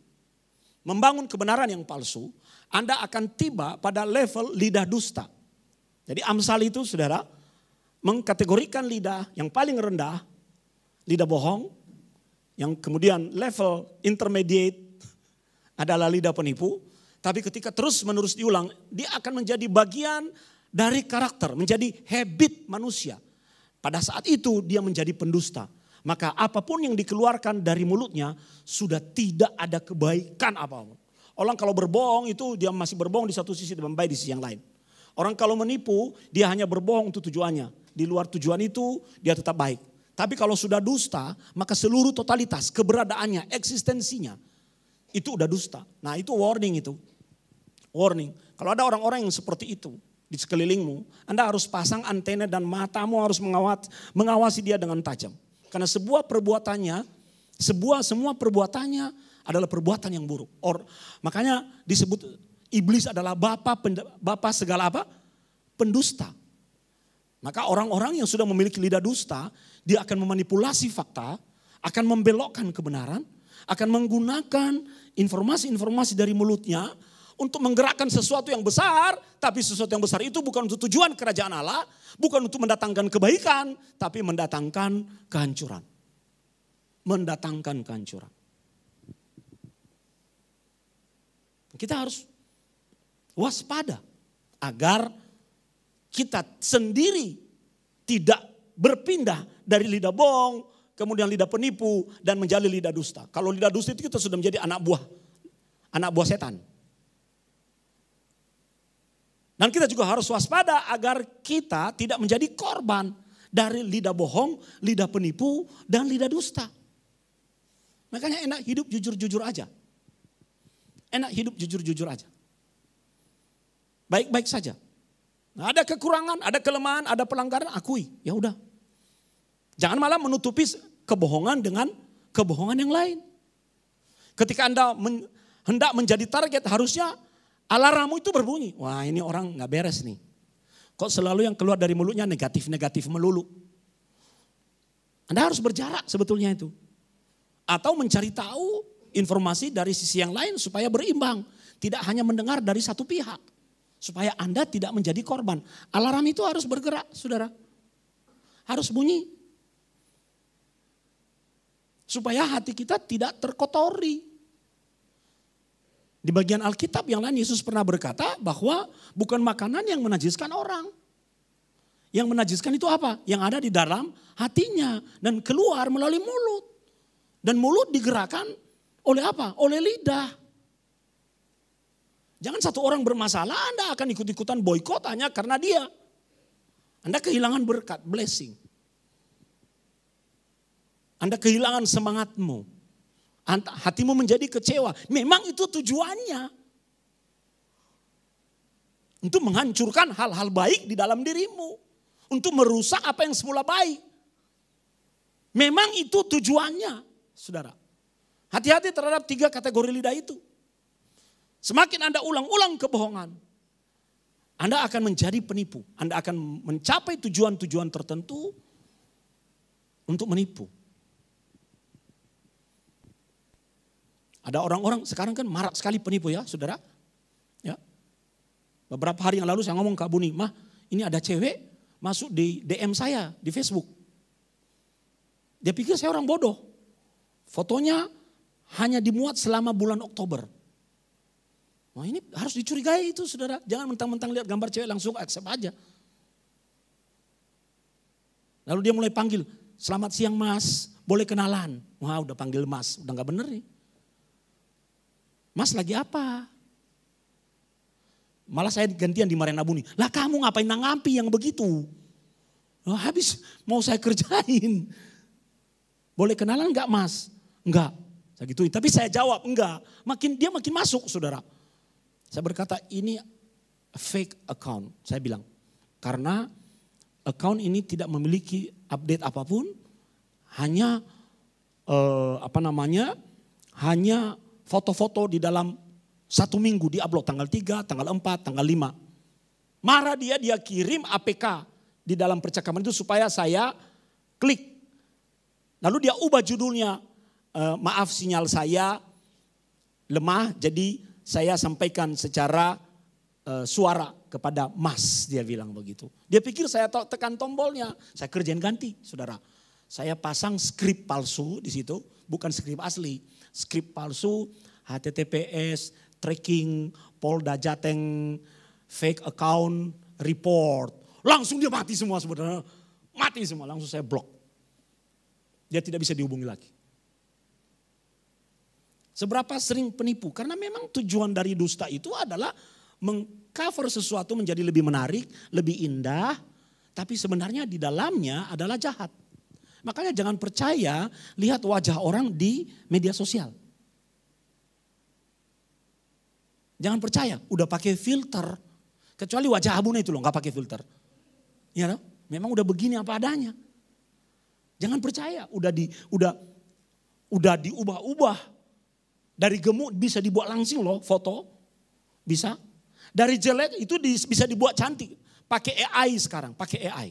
membangun kebenaran yang palsu, Anda akan tiba pada level lidah dusta. Jadi Amsal itu saudara mengkategorikan lidah yang paling rendah, lidah bohong, yang kemudian level intermediate adalah lidah penipu. Tapi ketika terus menerus diulang, dia akan menjadi bagian dari karakter, menjadi habit manusia. Pada saat itu dia menjadi pendusta. Maka apapun yang dikeluarkan dari mulutnya sudah tidak ada kebaikan apapun. Orang kalau berbohong itu dia masih berbohong di satu sisi dan baik di sisi yang lain. Orang kalau menipu dia hanya berbohong untuk tujuannya. Di luar tujuan itu dia tetap baik. Tapi kalau sudah dusta maka seluruh totalitas keberadaannya, eksistensinya itu udah dusta. Nah itu warning itu. Warning. Kalau ada orang-orang yang seperti itu di sekelilingmu, Anda harus pasang antena dan matamu harus mengawasi dia dengan tajam. Karena semua perbuatannya adalah perbuatan yang buruk. Makanya disebut iblis adalah bapa segala apa? Pendusta. Maka orang-orang yang sudah memiliki lidah dusta, dia akan memanipulasi fakta, akan membelokkan kebenaran, akan menggunakan informasi-informasi dari mulutnya untuk menggerakkan sesuatu yang besar, tapi sesuatu yang besar itu bukan untuk tujuan kerajaan Allah, bukan untuk mendatangkan kebaikan, tapi mendatangkan kehancuran. Mendatangkan kehancuran. Kita harus waspada agar kita sendiri tidak berpindah dari lidah bohong, kemudian lidah penipu dan menjadi lidah dusta. Kalau lidah dusta itu kita sudah menjadi anak buah setan. Dan kita juga harus waspada agar kita tidak menjadi korban dari lidah bohong, lidah penipu, dan lidah dusta. Makanya enak hidup jujur-jujur aja. Enak hidup jujur-jujur aja. Baik-baik saja. Nah, ada kekurangan, ada kelemahan, ada pelanggaran, akui. Ya udah. Jangan malah menutupi kebohongan dengan kebohongan yang lain. Ketika Anda hendak menjadi target, harusnya alarmmu itu berbunyi. Wah, ini orang gak beres nih. Kok selalu yang keluar dari mulutnya negatif-negatif melulu. Anda harus berjarak sebetulnya itu. Atau mencari tahu informasi dari sisi yang lain supaya berimbang. Tidak hanya mendengar dari satu pihak. Supaya Anda tidak menjadi korban. Alarm itu harus bergerak, saudara. Harus bunyi. Supaya hati kita tidak terkotori. Di bagian Alkitab yang lain Yesus pernah berkata bahwa bukan makanan yang menajiskan orang. Yang menajiskan itu apa? Yang ada di dalam hatinya dan keluar melalui mulut. Dan mulut digerakkan oleh apa? Oleh lidah. Jangan satu orang bermasalah Anda akan ikut-ikutan boykot hanya karena dia. Anda kehilangan berkat, blessing. Anda kehilangan semangatmu. Hatimu menjadi kecewa. Memang itu tujuannya. Untuk menghancurkan hal-hal baik di dalam dirimu. Untuk merusak apa yang semula baik. Memang itu tujuannya, saudara. Hati-hati terhadap 3 kategori lidah itu. Semakin Anda ulang-ulang kebohongan, Anda akan menjadi penipu. Anda akan mencapai tujuan-tujuan tertentu untuk menipu. Ada orang-orang sekarang kan marak sekali penipu ya saudara. Ya. Beberapa hari yang lalu saya ngomong ke Abuni, "Mah ini ada cewek masuk di DM saya di Facebook. Dia pikir saya orang bodoh. Fotonya hanya dimuat selama bulan Oktober. Wah ini harus dicurigai itu saudara. Jangan mentang-mentang lihat gambar cewek langsung accept aja. Lalu dia mulai panggil, "Selamat siang Mas, boleh kenalan?" Wah udah panggil Mas, udah gak bener nih. "Mas lagi apa?" Malah saya gantian dimarahin Abuni. Lah kamu ngapain nanggapi yang begitu? Nah, habis mau saya kerjain. Boleh kenalan enggak mas? Enggak. Saya gituin. Tapi saya jawab enggak. Dia makin masuk saudara. Saya berkata ini fake account. Saya bilang. Karena account ini tidak memiliki update apapun. Hanya hanya foto-foto di dalam 1 minggu di-upload tanggal 3, tanggal 4, tanggal 5. Marah dia kirim APK di dalam percakapan itu supaya saya klik. Lalu dia ubah judulnya, maaf sinyal saya lemah jadi saya sampaikan secara suara kepada mas, dia bilang begitu. Dia pikir saya tekan tombolnya, saya kerjain ganti saudara. Saya pasang skrip palsu di situ, bukan skrip asli. Skrip palsu, HTTPS, tracking, Polda Jateng, fake account, report. Langsung dia mati semua sebenarnya. Mati semua, langsung saya blok. Dia tidak bisa dihubungi lagi. Seberapa sering penipu? Karena memang tujuan dari dusta itu adalah mengcover sesuatu menjadi lebih menarik, lebih indah. Tapi sebenarnya di dalamnya adalah jahat. Makanya jangan percaya lihat wajah orang di media sosial. Jangan percaya, udah pakai filter. Kecuali wajah Abuna itu loh, gak pakai filter. Ya, memang udah begini apa adanya. Jangan percaya, udah diubah-ubah. Dari gemuk bisa dibuat langsing loh foto. Bisa. Dari jelek itu bisa dibuat cantik. Pakai AI sekarang, pakai AI.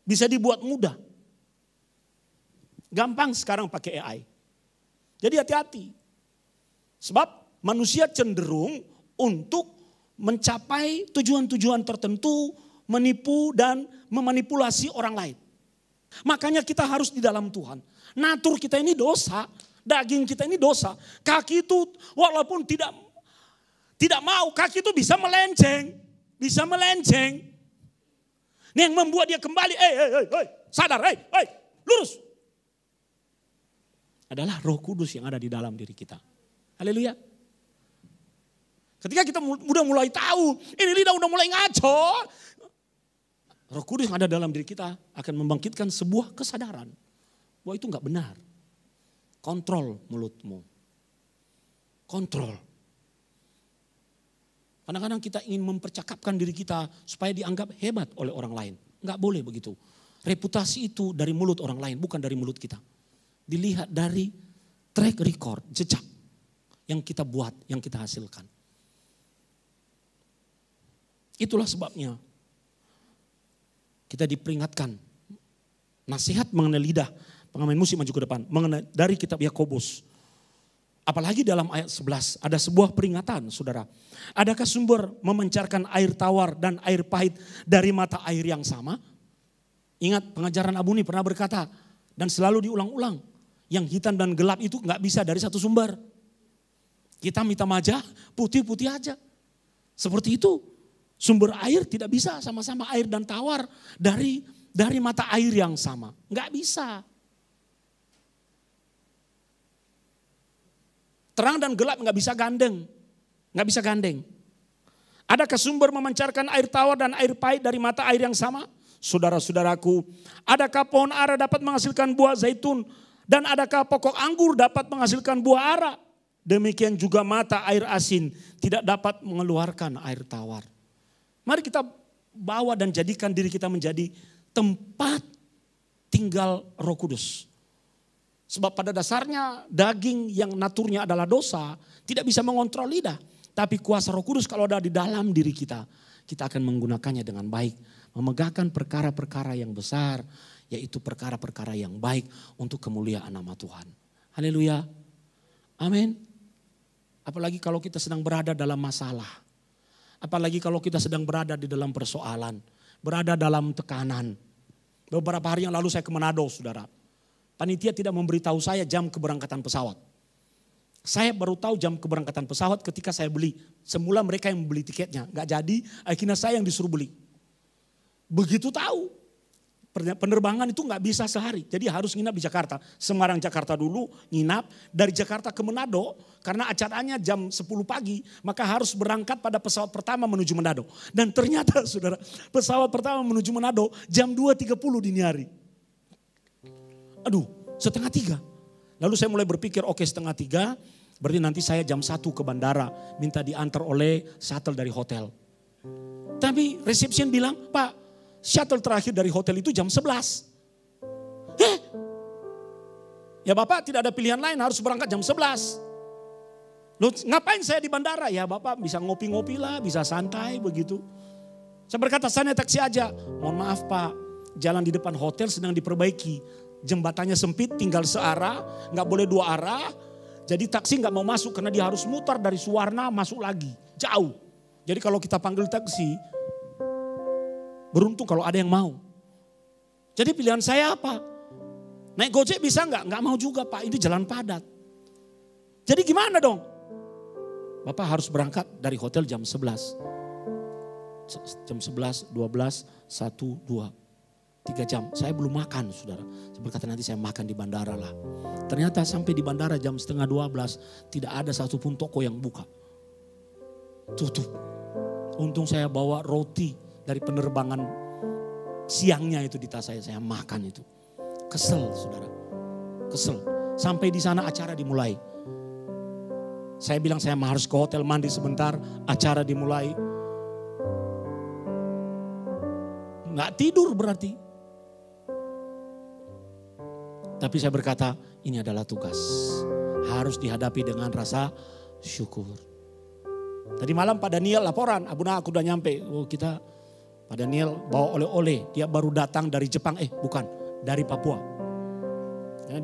Bisa dibuat mudah. Gampang sekarang pakai AI. Jadi hati-hati. Sebab manusia cenderung untuk mencapai tujuan-tujuan tertentu, menipu dan memanipulasi orang lain. Makanya kita harus di dalam Tuhan. Natur kita ini dosa, daging kita ini dosa. Kaki itu walaupun tidak mau, kaki itu bisa melenceng. Bisa melenceng. Ini yang membuat dia kembali, sadar, lurus. Adalah Roh Kudus yang ada di dalam diri kita. Haleluya. Ketika kita udah mulai tahu, ini lidah udah mulai ngaco. Roh Kudus yang ada dalam diri kita akan membangkitkan sebuah kesadaran. Bahwa itu enggak benar. Kontrol mulutmu. Kontrol. Kadang-kadang kita ingin mempercakapkan diri kita supaya dianggap hebat oleh orang lain. Enggak boleh begitu. Reputasi itu dari mulut orang lain, bukan dari mulut kita. Dilihat dari track record, jejak yang kita buat, yang kita hasilkan. Itulah sebabnya kita diperingatkan. Nasihat mengenai lidah, pengamen musik maju ke depan. Mengenai dari kitab Yakobus. Apalagi dalam ayat 11 ada sebuah peringatan saudara. Adakah sumber memancarkan air tawar dan air pahit dari mata air yang sama? Ingat pengajaran Abuni pernah berkata dan selalu diulang-ulang. Yang hitam dan gelap itu gak bisa dari satu sumber. Hitam-hitam aja, putih-putih aja. Seperti itu. Sumber air tidak bisa sama-sama air dan tawar dari mata air yang sama. Gak bisa. Terang dan gelap gak bisa gandeng. Gak bisa gandeng. Adakah sumber memancarkan air tawar dan air pahit dari mata air yang sama? Saudara-saudaraku, adakah pohon ara dapat menghasilkan buah zaitun? Dan adakah pokok anggur dapat menghasilkan buah ara? Demikian juga mata air asin tidak dapat mengeluarkan air tawar. Mari kita bawa dan jadikan diri kita menjadi tempat tinggal Roh Kudus. Sebab pada dasarnya daging yang naturnya adalah dosa tidak bisa mengontrol lidah. Tapi kuasa Roh Kudus kalau ada di dalam diri kita, kita akan menggunakannya dengan baik. Memegahkan perkara-perkara yang besar, yaitu perkara-perkara yang baik untuk kemuliaan nama Tuhan. Haleluya. Amin. Apalagi kalau kita sedang berada dalam masalah. Apalagi kalau kita sedang berada di dalam persoalan. Berada dalam tekanan. Beberapa hari yang lalu saya ke Manado saudara. Panitia tidak memberitahu saya jam keberangkatan pesawat. Saya baru tahu jam keberangkatan pesawat ketika saya beli. Semula mereka yang membeli tiketnya. Gak jadi, akhirnya saya yang disuruh beli. Begitu tahu. penerbangan itu nggak bisa sehari. Jadi harus nginap di Jakarta. Semarang Jakarta dulu nginap. Dari Jakarta ke Manado karena acaranya jam 10 pagi. Maka harus berangkat pada pesawat pertama menuju Manado. Dan ternyata saudara pesawat pertama menuju Manado jam 2.30 dini hari. Aduh 2:30. Lalu saya mulai berpikir oke 2:30 berarti nanti saya jam 1 ke bandara. Minta diantar oleh shuttle dari hotel. Tapi resepsi bilang Pak shuttle terakhir dari hotel itu jam 11. Ya Bapak tidak ada pilihan lain harus berangkat jam 11. Loh ngapain saya di bandara? Ya Bapak bisa ngopi-ngopi lah, bisa santai begitu. Saya berkata saya naik taksi aja. Mohon maaf Pak, jalan di depan hotel sedang diperbaiki. Jembatannya sempit tinggal searah, gak boleh 2 arah. Jadi taksi gak mau masuk karena dia harus mutar dari Suwarna masuk lagi. Jauh. Jadi kalau kita panggil taksi, beruntung kalau ada yang mau. Jadi pilihan saya apa? Naik Gojek bisa nggak? Nggak mau juga Pak, ini jalan padat. Jadi gimana dong? Bapak harus berangkat dari hotel jam 11. Jam 11, 12, 1, 2, 3 jam. Saya belum makan saudara. Saya berkata nanti saya makan di bandara lah. Ternyata sampai di bandara jam 11:30 tidak ada satupun toko yang buka. Tutup. Untung saya bawa roti dari penerbangan siangnya itu di tas saya makan itu. Kesel saudara, kesel. Sampai di sana acara dimulai. Saya bilang saya harus ke hotel mandi sebentar, acara dimulai. Nggak tidur berarti. Tapi saya berkata ini adalah tugas. Harus dihadapi dengan rasa syukur. Tadi malam Pak Daniel laporan, Abuna aku udah nyampe. Oh kita Pak Daniel bawa oleh-oleh. Dia baru datang dari Jepang, bukan dari Papua. Karena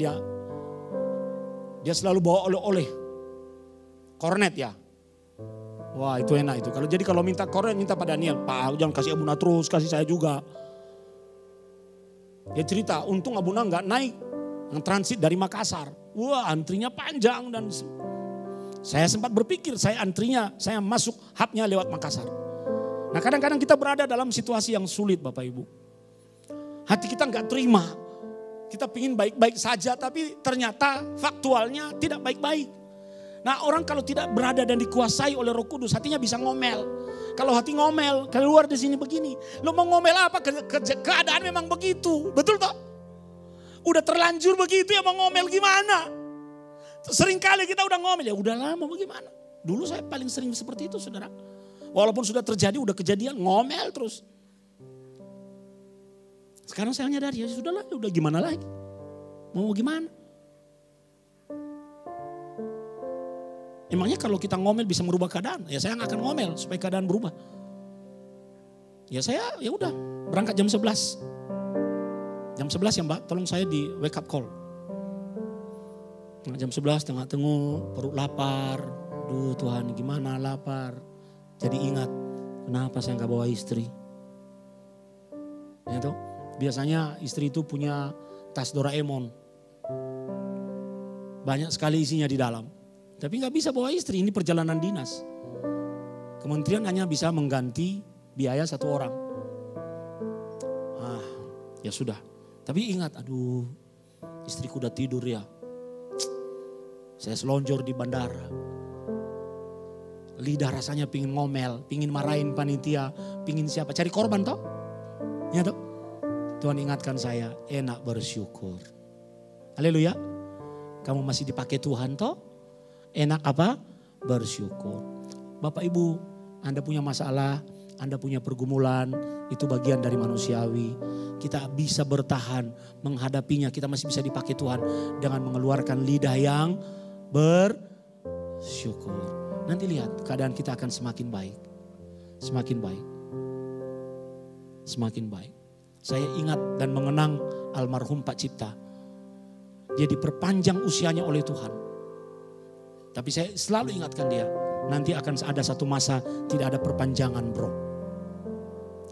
dia selalu bawa oleh-oleh. Kornet ya. Wah itu enak itu. Kalau minta kornet minta Pak Daniel. Pak jangan kasih Abuna terus, kasih saya juga. Dia cerita untung Abuna nggak naik. Yang transit dari Makassar. Wah antrinya panjang dan saya sempat berpikir saya masuk hubnya lewat Makassar. Nah kadang-kadang kita berada dalam situasi yang sulit Bapak Ibu. Hati kita nggak terima. Kita pingin baik-baik saja tapi ternyata faktualnya tidak baik-baik. Nah orang kalau tidak berada dan dikuasai oleh Roh Kudus hatinya bisa ngomel. Kalau hati ngomel keluar di sini begini. Lo mau ngomel apa? Keadaan memang begitu. Betul toh? Udah terlanjur begitu ya mau ngomel gimana? Seringkali kita udah ngomel, ya udah lama bagaimana. Dulu saya paling sering seperti itu saudara. Walaupun sudah terjadi, udah kejadian, ngomel terus. Sekarang saya nyadar, ya sudahlah, udah gimana lagi. Mau gimana? Emangnya kalau kita ngomel bisa merubah keadaan? Ya saya nggak akan ngomel supaya keadaan berubah. Ya saya ya udah berangkat jam 11. Jam 11 ya Mbak, tolong saya di wake up call. Nah, jam 11 tengah-tengah perut lapar. Duh Tuhan gimana lapar. Jadi ingat kenapa saya gak bawa istri. Ya, toh? Biasanya istri itu punya tas Doraemon. Banyak sekali isinya di dalam. Tapi gak bisa bawa istri, ini perjalanan dinas. Kementerian hanya bisa mengganti biaya 1 orang. Ya sudah. Tapi ingat aduh istriku udah tidur ya. Saya selonjor di bandara. Lidah rasanya pingin ngomel, pingin marahin panitia, pingin siapa, cari korban toh. Ya toh. Tuhan ingatkan saya, enak bersyukur. Haleluya. Kamu masih dipakai Tuhan toh. Enak apa? Bersyukur. Bapak Ibu, Anda punya masalah, Anda punya pergumulan, itu bagian dari manusiawi. Kita bisa bertahan menghadapinya, kita masih bisa dipakai Tuhan dengan mengeluarkan lidah yang bersyukur. Nanti lihat keadaan kita akan semakin baik. Semakin baik. Semakin baik. Saya ingat dan mengenang almarhum Pak Cipta. Dia diperpanjang usianya oleh Tuhan. Tapi saya selalu ingatkan dia. Nanti akan ada satu masa tidak ada perpanjangan bro.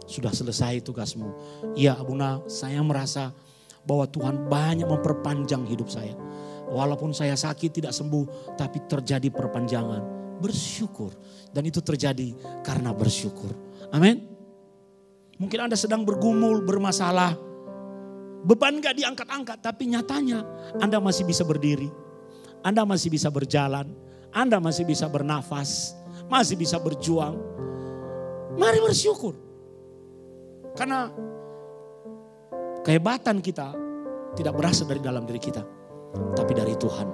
Sudah selesai tugasmu. Iya Abuna, saya merasa bahwa Tuhan banyak memperpanjang hidup saya. Walaupun saya sakit tidak sembuh, tapi terjadi perpanjangan. Bersyukur. Dan itu terjadi karena bersyukur. Amin. Mungkin Anda sedang bergumul, bermasalah. beban gak diangkat-angkat, tapi nyatanya Anda masih bisa berdiri. Anda masih bisa berjalan, Anda masih bisa bernafas, masih bisa berjuang. Mari bersyukur. Karena kehebatan kita tidak berasal dari dalam diri kita, tapi dari Tuhan.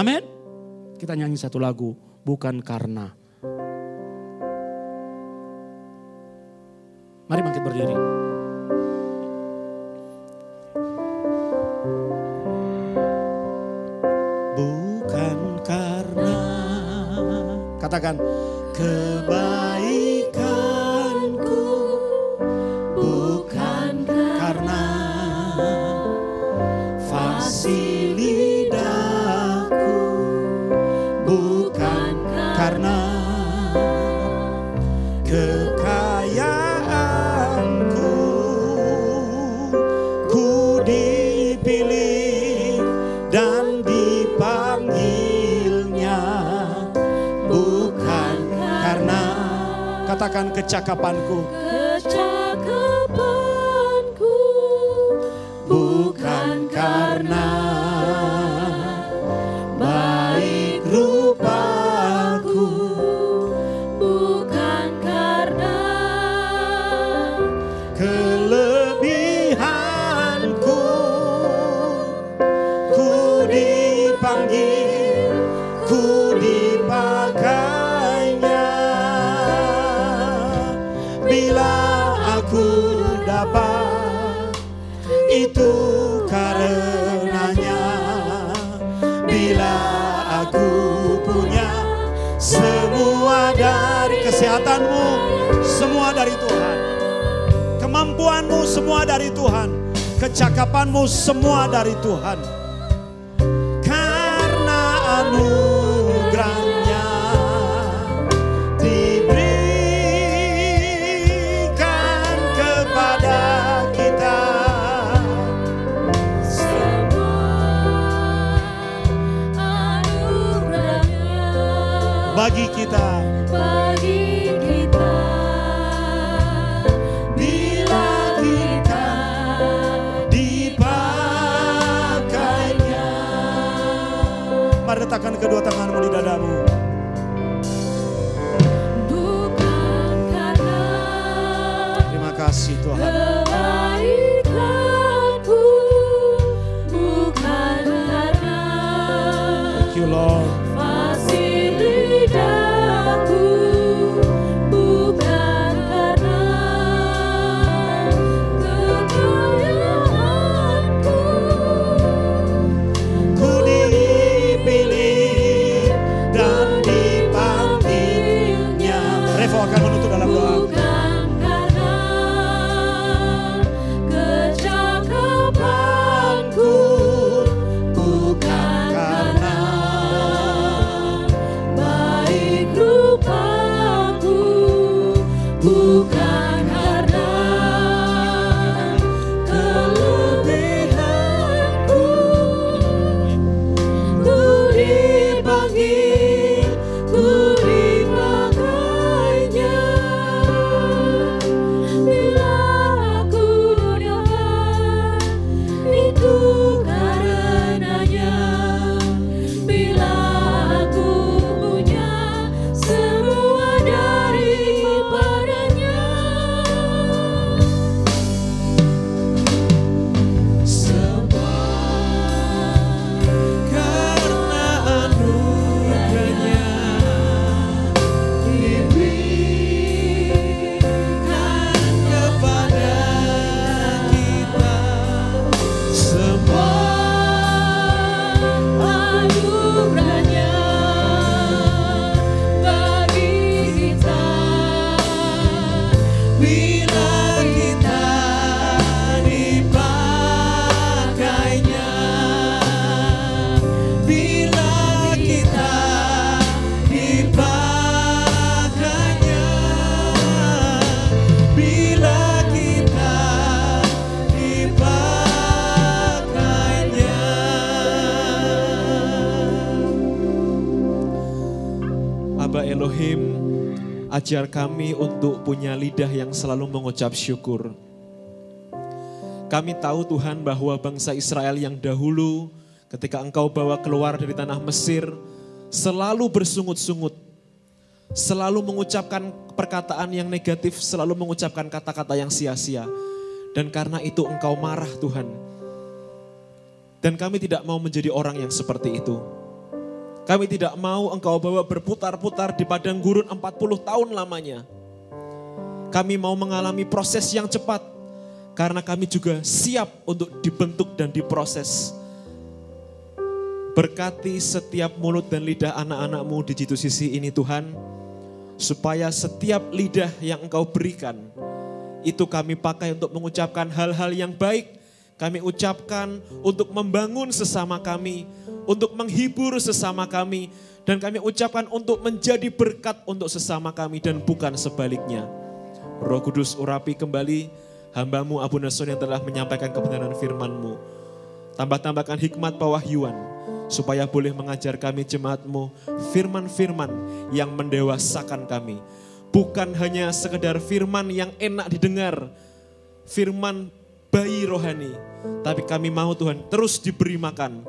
Amin. Kita nyanyi satu lagu, bukan karena. Mari bangkit berdiri. Bukan karena, katakan, kebaikanku, bukan karena fasih lidahku, bukan karena kekayaanku, ku dipilih dan dipanggilnya, bukan karena, katakan, kecakapanku, bukan karena baik rupaku, bukan karena kelebihanku, ku dipanggil, ku dipakainya. Bila aku dapat, itu karenanya. Bila aku punya semua dari kesehatanmu, semua dari Tuhan. Kemampuanmu semua dari Tuhan. Kecakapanmu semua dari Tuhan. Karena anugerahnya diberikan kepada kita. Bagi kita, bila kita dipakainya. Mari letakkan kedua tanganmu di dadamu. bukan karena Terima kasih Tuhan. kebaikanku, bukan karena Thank you Lord. fasih lidahku, bukan karena kekayaanku, Ku dipilih dan dipanggilnya. Revo akan menutup dalam doa. bukan karena kecakapanku, bukan karena baik rupaku, bukan karena kelebihanku, ku dipanggil, ku dipakainya. Bila aku dapat, itu karenanya. Bila aku punya semua daripadanya. Semua karena anugerahnya diberikan kepada kita. Semua Anugerahnya bagi kita. bila kita dipakainya, bila kita dipakainya, bila kita dipakainya. Aba Elohim, ajar kami untuk punya lidah yang selalu mengucap syukur. Kami tahu Tuhan bahwa bangsa Israel yang dahulu ketika Engkau bawa keluar dari tanah Mesir selalu bersungut-sungut, selalu mengucapkan perkataan yang negatif, selalu mengucapkan kata-kata yang sia-sia. Dan karena itu Engkau marah Tuhan. Dan kami tidak mau menjadi orang yang seperti itu. Kami tidak mau Engkau bawa berputar-putar di padang gurun 40 tahun lamanya. Kami mau mengalami proses yang cepat. Karena kami juga siap untuk dibentuk dan diproses. Berkati setiap mulut dan lidah anak-anak-Mu di G2CC ini Tuhan. Supaya setiap lidah yang Engkau berikan, itu kami pakai untuk mengucapkan hal-hal yang baik. Kami ucapkan untuk membangun sesama kami, untuk menghibur sesama kami. Dan kami ucapkan untuk menjadi berkat untuk sesama kami dan bukan sebaliknya. Roh Kudus urapi kembali hamba-Mu Abu Nason yang telah menyampaikan kebenaran firman-Mu. Tambah-tambahkan hikmat pewahyuan, supaya boleh mengajar kami jemaat-Mu firman-firman yang mendewasakan kami. Bukan hanya sekedar firman yang enak didengar, firman bayi rohani. Tapi kami mau Tuhan terus diberi makan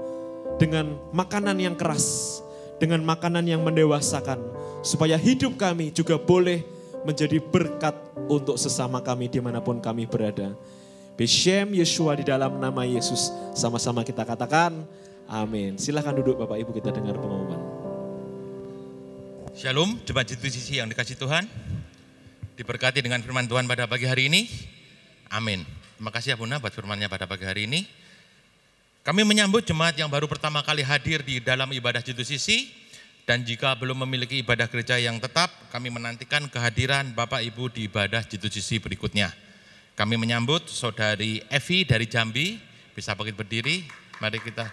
dengan makanan yang keras, dengan makanan yang mendewasakan. Supaya hidup kami juga boleh menjadi berkat untuk sesama kami dimanapun kami berada. Beshem Yeshua di dalam nama Yesus. Sama-sama kita katakan amin. Silakan duduk Bapak Ibu, kita dengar pengumuman. Shalom, jemaat G2CC yang dikasih Tuhan. Diberkati dengan firman Tuhan pada pagi hari ini. Amin. Terima kasih Abuna buat firman-Nya pada pagi hari ini. Kami menyambut jemaat yang baru pertama kali hadir di dalam ibadah G2CC. Dan jika belum memiliki ibadah gereja yang tetap, kami menantikan kehadiran Bapak Ibu di ibadah G2CC berikutnya. Kami menyambut Saudari Evi dari Jambi, bisa bangkit berdiri. Mari kita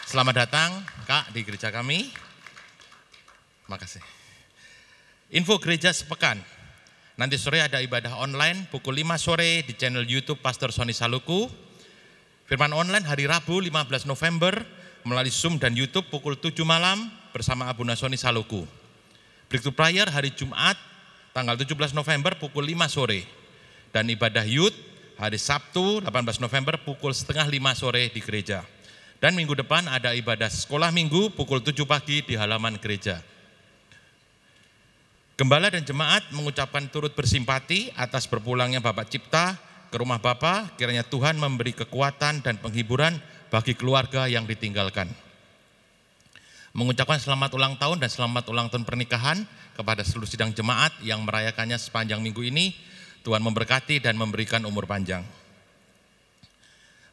selamat datang Kak di gereja kami. Terima kasih. Info gereja sepekan. Nanti sore ada ibadah online pukul 5 sore di channel YouTube Pastor Sony Saluku. Firman online hari Rabu 15 November melalui Zoom dan YouTube pukul 7 malam bersama Abu Nasoni Saluku. Breakthrough Prayer hari Jumat tanggal 17 November pukul 5 sore. Dan ibadah Youth hari Sabtu 18 November pukul setengah 5 sore di gereja. Dan minggu depan ada ibadah sekolah minggu pukul 7 pagi di halaman gereja. Gembala dan jemaat mengucapkan turut bersimpati atas berpulangnya Bapak Cipta ke rumah Bapak. Kiranya Tuhan memberi kekuatan dan penghiburan bagi keluarga yang ditinggalkan. Mengucapkan selamat ulang tahun dan selamat ulang tahun pernikahan kepada seluruh sidang jemaat yang merayakannya sepanjang minggu ini. Tuhan memberkati dan memberikan umur panjang.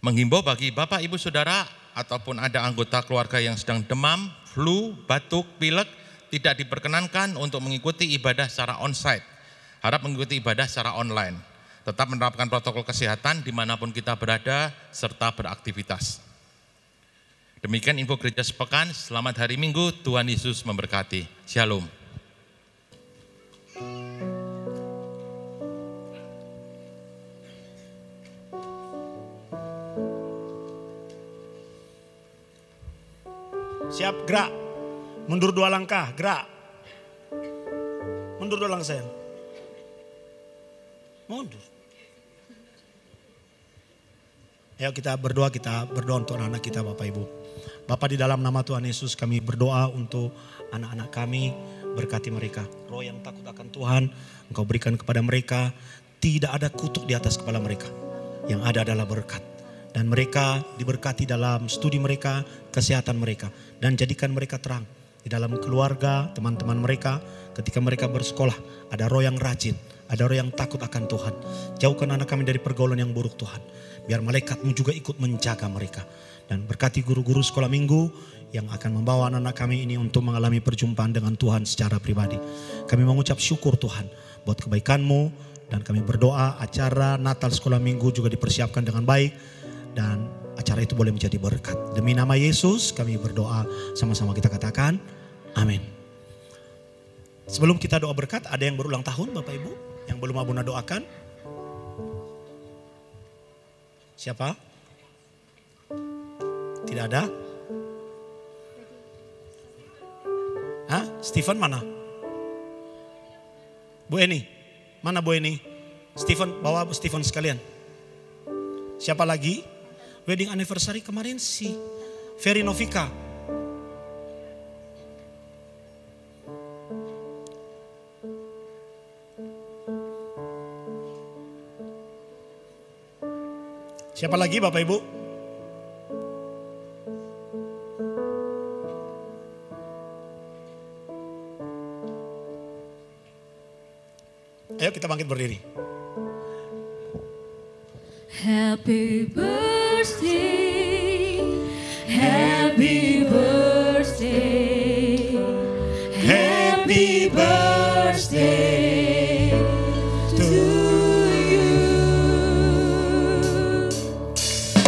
Menghimbau bagi Bapak, Ibu, Saudara ataupun ada anggota keluarga yang sedang demam, flu, batuk, pilek, tidak diperkenankan untuk mengikuti ibadah secara onsite. Harap mengikuti ibadah secara online. Tetap menerapkan protokol kesehatan dimanapun kita berada serta beraktivitas. Demikian info gereja sepekan. Selamat hari Minggu, Tuhan Yesus memberkati. Shalom. Siap, gerak. Mundur 2 langkah, gerak. Mundur 2 langkah sayang. Mundur. Ayo kita berdoa untuk anak-anak kita Bapak Ibu. Bapak, di dalam nama Tuhan Yesus kami berdoa untuk anak-anak kami, berkati mereka. Roh yang takut akan Tuhan Engkau berikan kepada mereka. Tidak ada kutuk di atas kepala mereka. Yang ada adalah berkat. Dan mereka diberkati dalam studi mereka, kesehatan mereka. Dan jadikan mereka terang di dalam keluarga, teman-teman mereka. Ketika mereka bersekolah, ada roh yang rajin, ada roh yang takut akan Tuhan. Jauhkan anak kami dari pergaulan yang buruk Tuhan. Biar malaikat-Mu juga ikut menjaga mereka. Dan berkati guru-guru sekolah minggu yang akan membawa anak-anak kami ini untuk mengalami perjumpaan dengan Tuhan secara pribadi. Kami mengucap syukur Tuhan buat kebaikan-Mu. Dan kami berdoa acara Natal sekolah minggu juga dipersiapkan dengan baik. Dan acara itu boleh menjadi berkat. Demi nama Yesus kami berdoa, sama-sama kita katakan amin. Sebelum kita doa berkat, ada yang berulang tahun Bapak Ibu yang belum Abuna doakan? Siapa? Tidak ada? Hah? Stephen mana? Bu Eni? Mana Bu Eni? Stephen, bawa Bu Stephen sekalian. Siapa lagi? Wedding anniversary kemarin si Ferry Novika. Siapa lagi Bapak Ibu? Ayo kita bangkit berdiri. Happy birthday, happy birthday, happy birthday to you.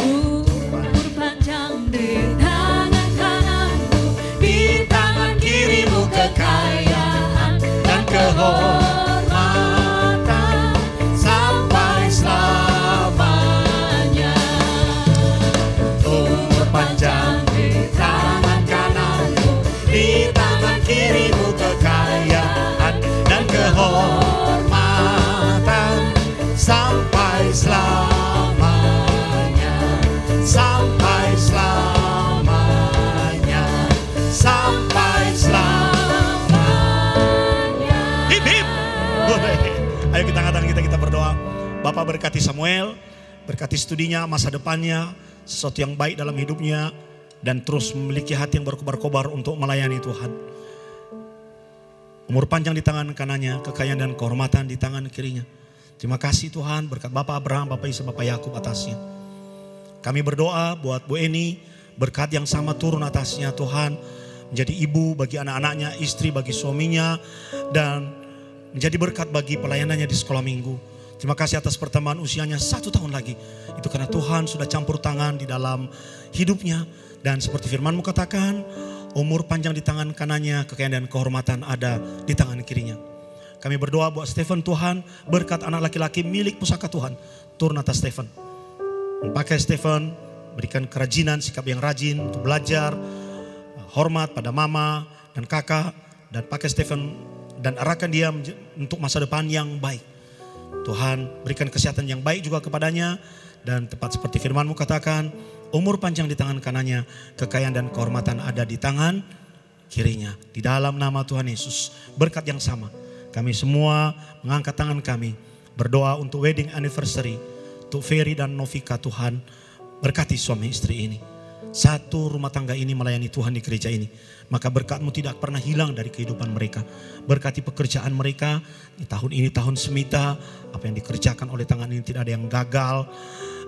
Umur panjang di tangan kananmu, di tangan kirimu kekayaan dan kehormatan sampai selamanya. Umur panjang di tangan kananmu, di tangan kirimu kekayaan dan kehormatan sampai selamanya, sampai selamanya, sampai selamanya. Hip hip. Boleh. Ayo kita angkat tangan kita berdoa. Bapak berkati Samuel, berkati studinya, masa depannya, sesuatu yang baik dalam hidupnya, dan terus memiliki hati yang berkobar-kobar untuk melayani Tuhan. Umur panjang di tangan kanannya, kekayaan dan kehormatan di tangan kirinya. Terima kasih Tuhan, berkat Bapak Abraham, Bapak Ishak, Bapak Yakub atasnya. Kami berdoa buat Bu Eni, berkat yang sama turun atasnya Tuhan. Menjadi ibu bagi anak-anaknya, istri bagi suaminya, dan menjadi berkat bagi pelayanannya di sekolah minggu. Terima kasih atas pertambahan usianya 1 tahun lagi. Itu karena Tuhan sudah campur tangan di dalam hidupnya. Dan seperti firman-Mu katakan, umur panjang di tangan kanannya, kekayaan dan kehormatan ada di tangan kirinya. Kami berdoa buat Stephen Tuhan, berkat anak laki-laki milik pusaka Tuhan, turun atas Stephen. Pakai Stephen, berikan kerajinan, sikap yang rajin untuk belajar, hormat pada mama dan kakak, dan pakai Stephen dan arahkan dia untuk masa depan yang baik. Tuhan berikan kesehatan yang baik juga kepadanya, dan tepat seperti firman-Mu katakan, umur panjang di tangan kanannya, kekayaan dan kehormatan ada di tangan kirinya. Di dalam nama Tuhan Yesus, berkat yang sama, kami semua mengangkat tangan kami, berdoa untuk wedding anniversary, untuk Ferry dan Novika. Tuhan berkati suami istri ini. Satu rumah tangga ini melayani Tuhan di gereja ini. Maka berkat-Mu tidak pernah hilang dari kehidupan mereka. Berkati pekerjaan mereka di tahun ini, tahun semita. Apa yang dikerjakan oleh tangan ini tidak ada yang gagal.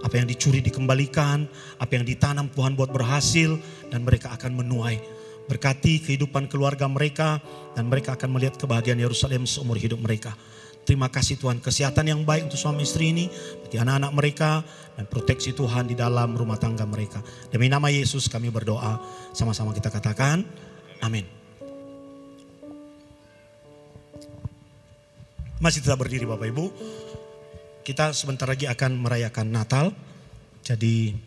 Apa yang dicuri dikembalikan. Apa yang ditanam Tuhan buat berhasil. Dan mereka akan menuai. Berkati kehidupan keluarga mereka. Dan mereka akan melihat kebahagiaan Yerusalem seumur hidup mereka. Terima kasih Tuhan, kesehatan yang baik untuk suami istri ini, bagi anak-anak mereka, dan proteksi Tuhan di dalam rumah tangga mereka. Demi nama Yesus kami berdoa, sama-sama kita katakan, amin. Masih tetap berdiri Bapak Ibu, kita sebentar lagi akan merayakan Natal. Jadi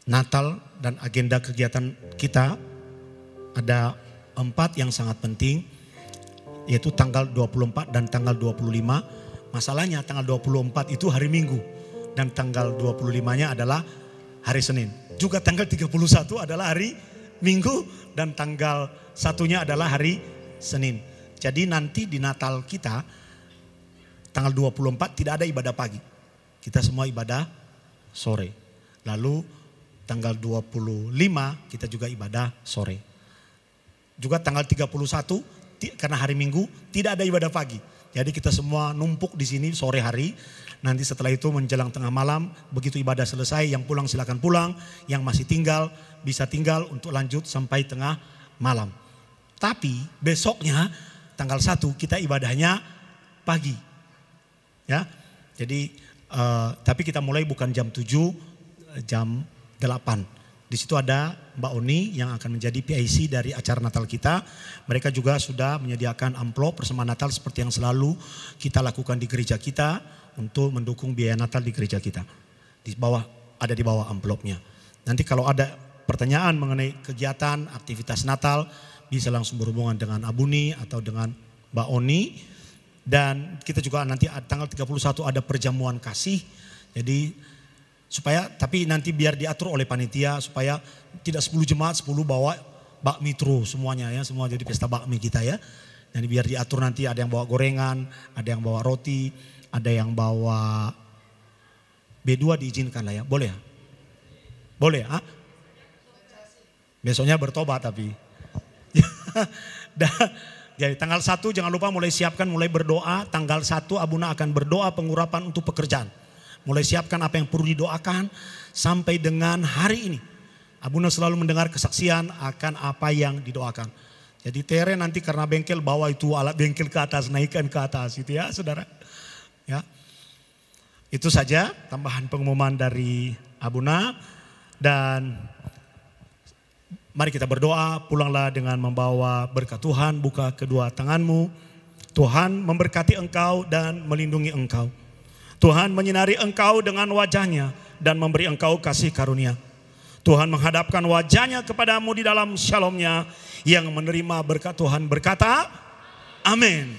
Natal dan agenda kegiatan kita ada 4 yang sangat penting, yaitu tanggal 24 dan tanggal 25. Masalahnya tanggal 24 itu hari Minggu dan tanggal 25-nya adalah hari Senin. Juga tanggal 31 adalah hari Minggu dan tanggal 1-nya adalah hari Senin. Jadi nanti di Natal kita tanggal 24 tidak ada ibadah pagi. Kita semua ibadah sore. Lalu tanggal 25 kita juga ibadah sore. Juga tanggal 31 karena hari Minggu tidak ada ibadah pagi. Jadi kita semua numpuk di sini sore hari. Nanti setelah itu menjelang tengah malam, begitu ibadah selesai, yang pulang silakan pulang, yang masih tinggal bisa tinggal untuk lanjut sampai tengah malam. Tapi besoknya tanggal 1 kita ibadahnya pagi. Ya. Jadi tapi kita mulai bukan jam 7, jam 8. Di situ ada Mbak Oni yang akan menjadi PIC dari acara Natal kita. Mereka juga sudah menyediakan amplop persembahan Natal seperti yang selalu kita lakukan di gereja kita untuk mendukung biaya Natal di gereja kita. Di bawah, ada di bawah amplopnya. Nanti kalau ada pertanyaan mengenai kegiatan, aktivitas Natal, bisa langsung berhubungan dengan Abuni atau dengan Mbak Oni. Dan kita juga nanti tanggal 31 ada perjamuan kasih. Jadi Tapi nanti biar diatur oleh panitia supaya tidak 10 jemaat 10 bawa bakmi terus semuanya ya, semua jadi pesta bakmi kita ya. Jadi biar diatur nanti, ada yang bawa gorengan, ada yang bawa roti, ada yang bawa B2 diizinkan lah ya, boleh ya? Boleh ya? Besoknya bertobat tapi. Jadi tanggal 1 jangan lupa mulai siapkan, mulai berdoa. Tanggal 1 Abuna akan berdoa pengurapan untuk pekerjaan. Mulai siapkan apa yang perlu didoakan sampai dengan hari ini. Abuna selalu mendengar kesaksian akan apa yang didoakan. Jadi Tere nanti karena bengkel bawa itu alat bengkel ke atas, naikkan ke atas itu ya saudara. Ya. Itu saja tambahan pengumuman dari Abuna. Dan mari kita berdoa, pulanglah dengan membawa berkat Tuhan, buka kedua tanganmu. Tuhan memberkati engkau dan melindungi engkau. Tuhan menyinari engkau dengan wajahnya dan memberi engkau kasih karunia. Tuhan menghadapkan wajahnya kepadamu di dalam shalom-Nya, yang menerima berkat Tuhan berkata, amin.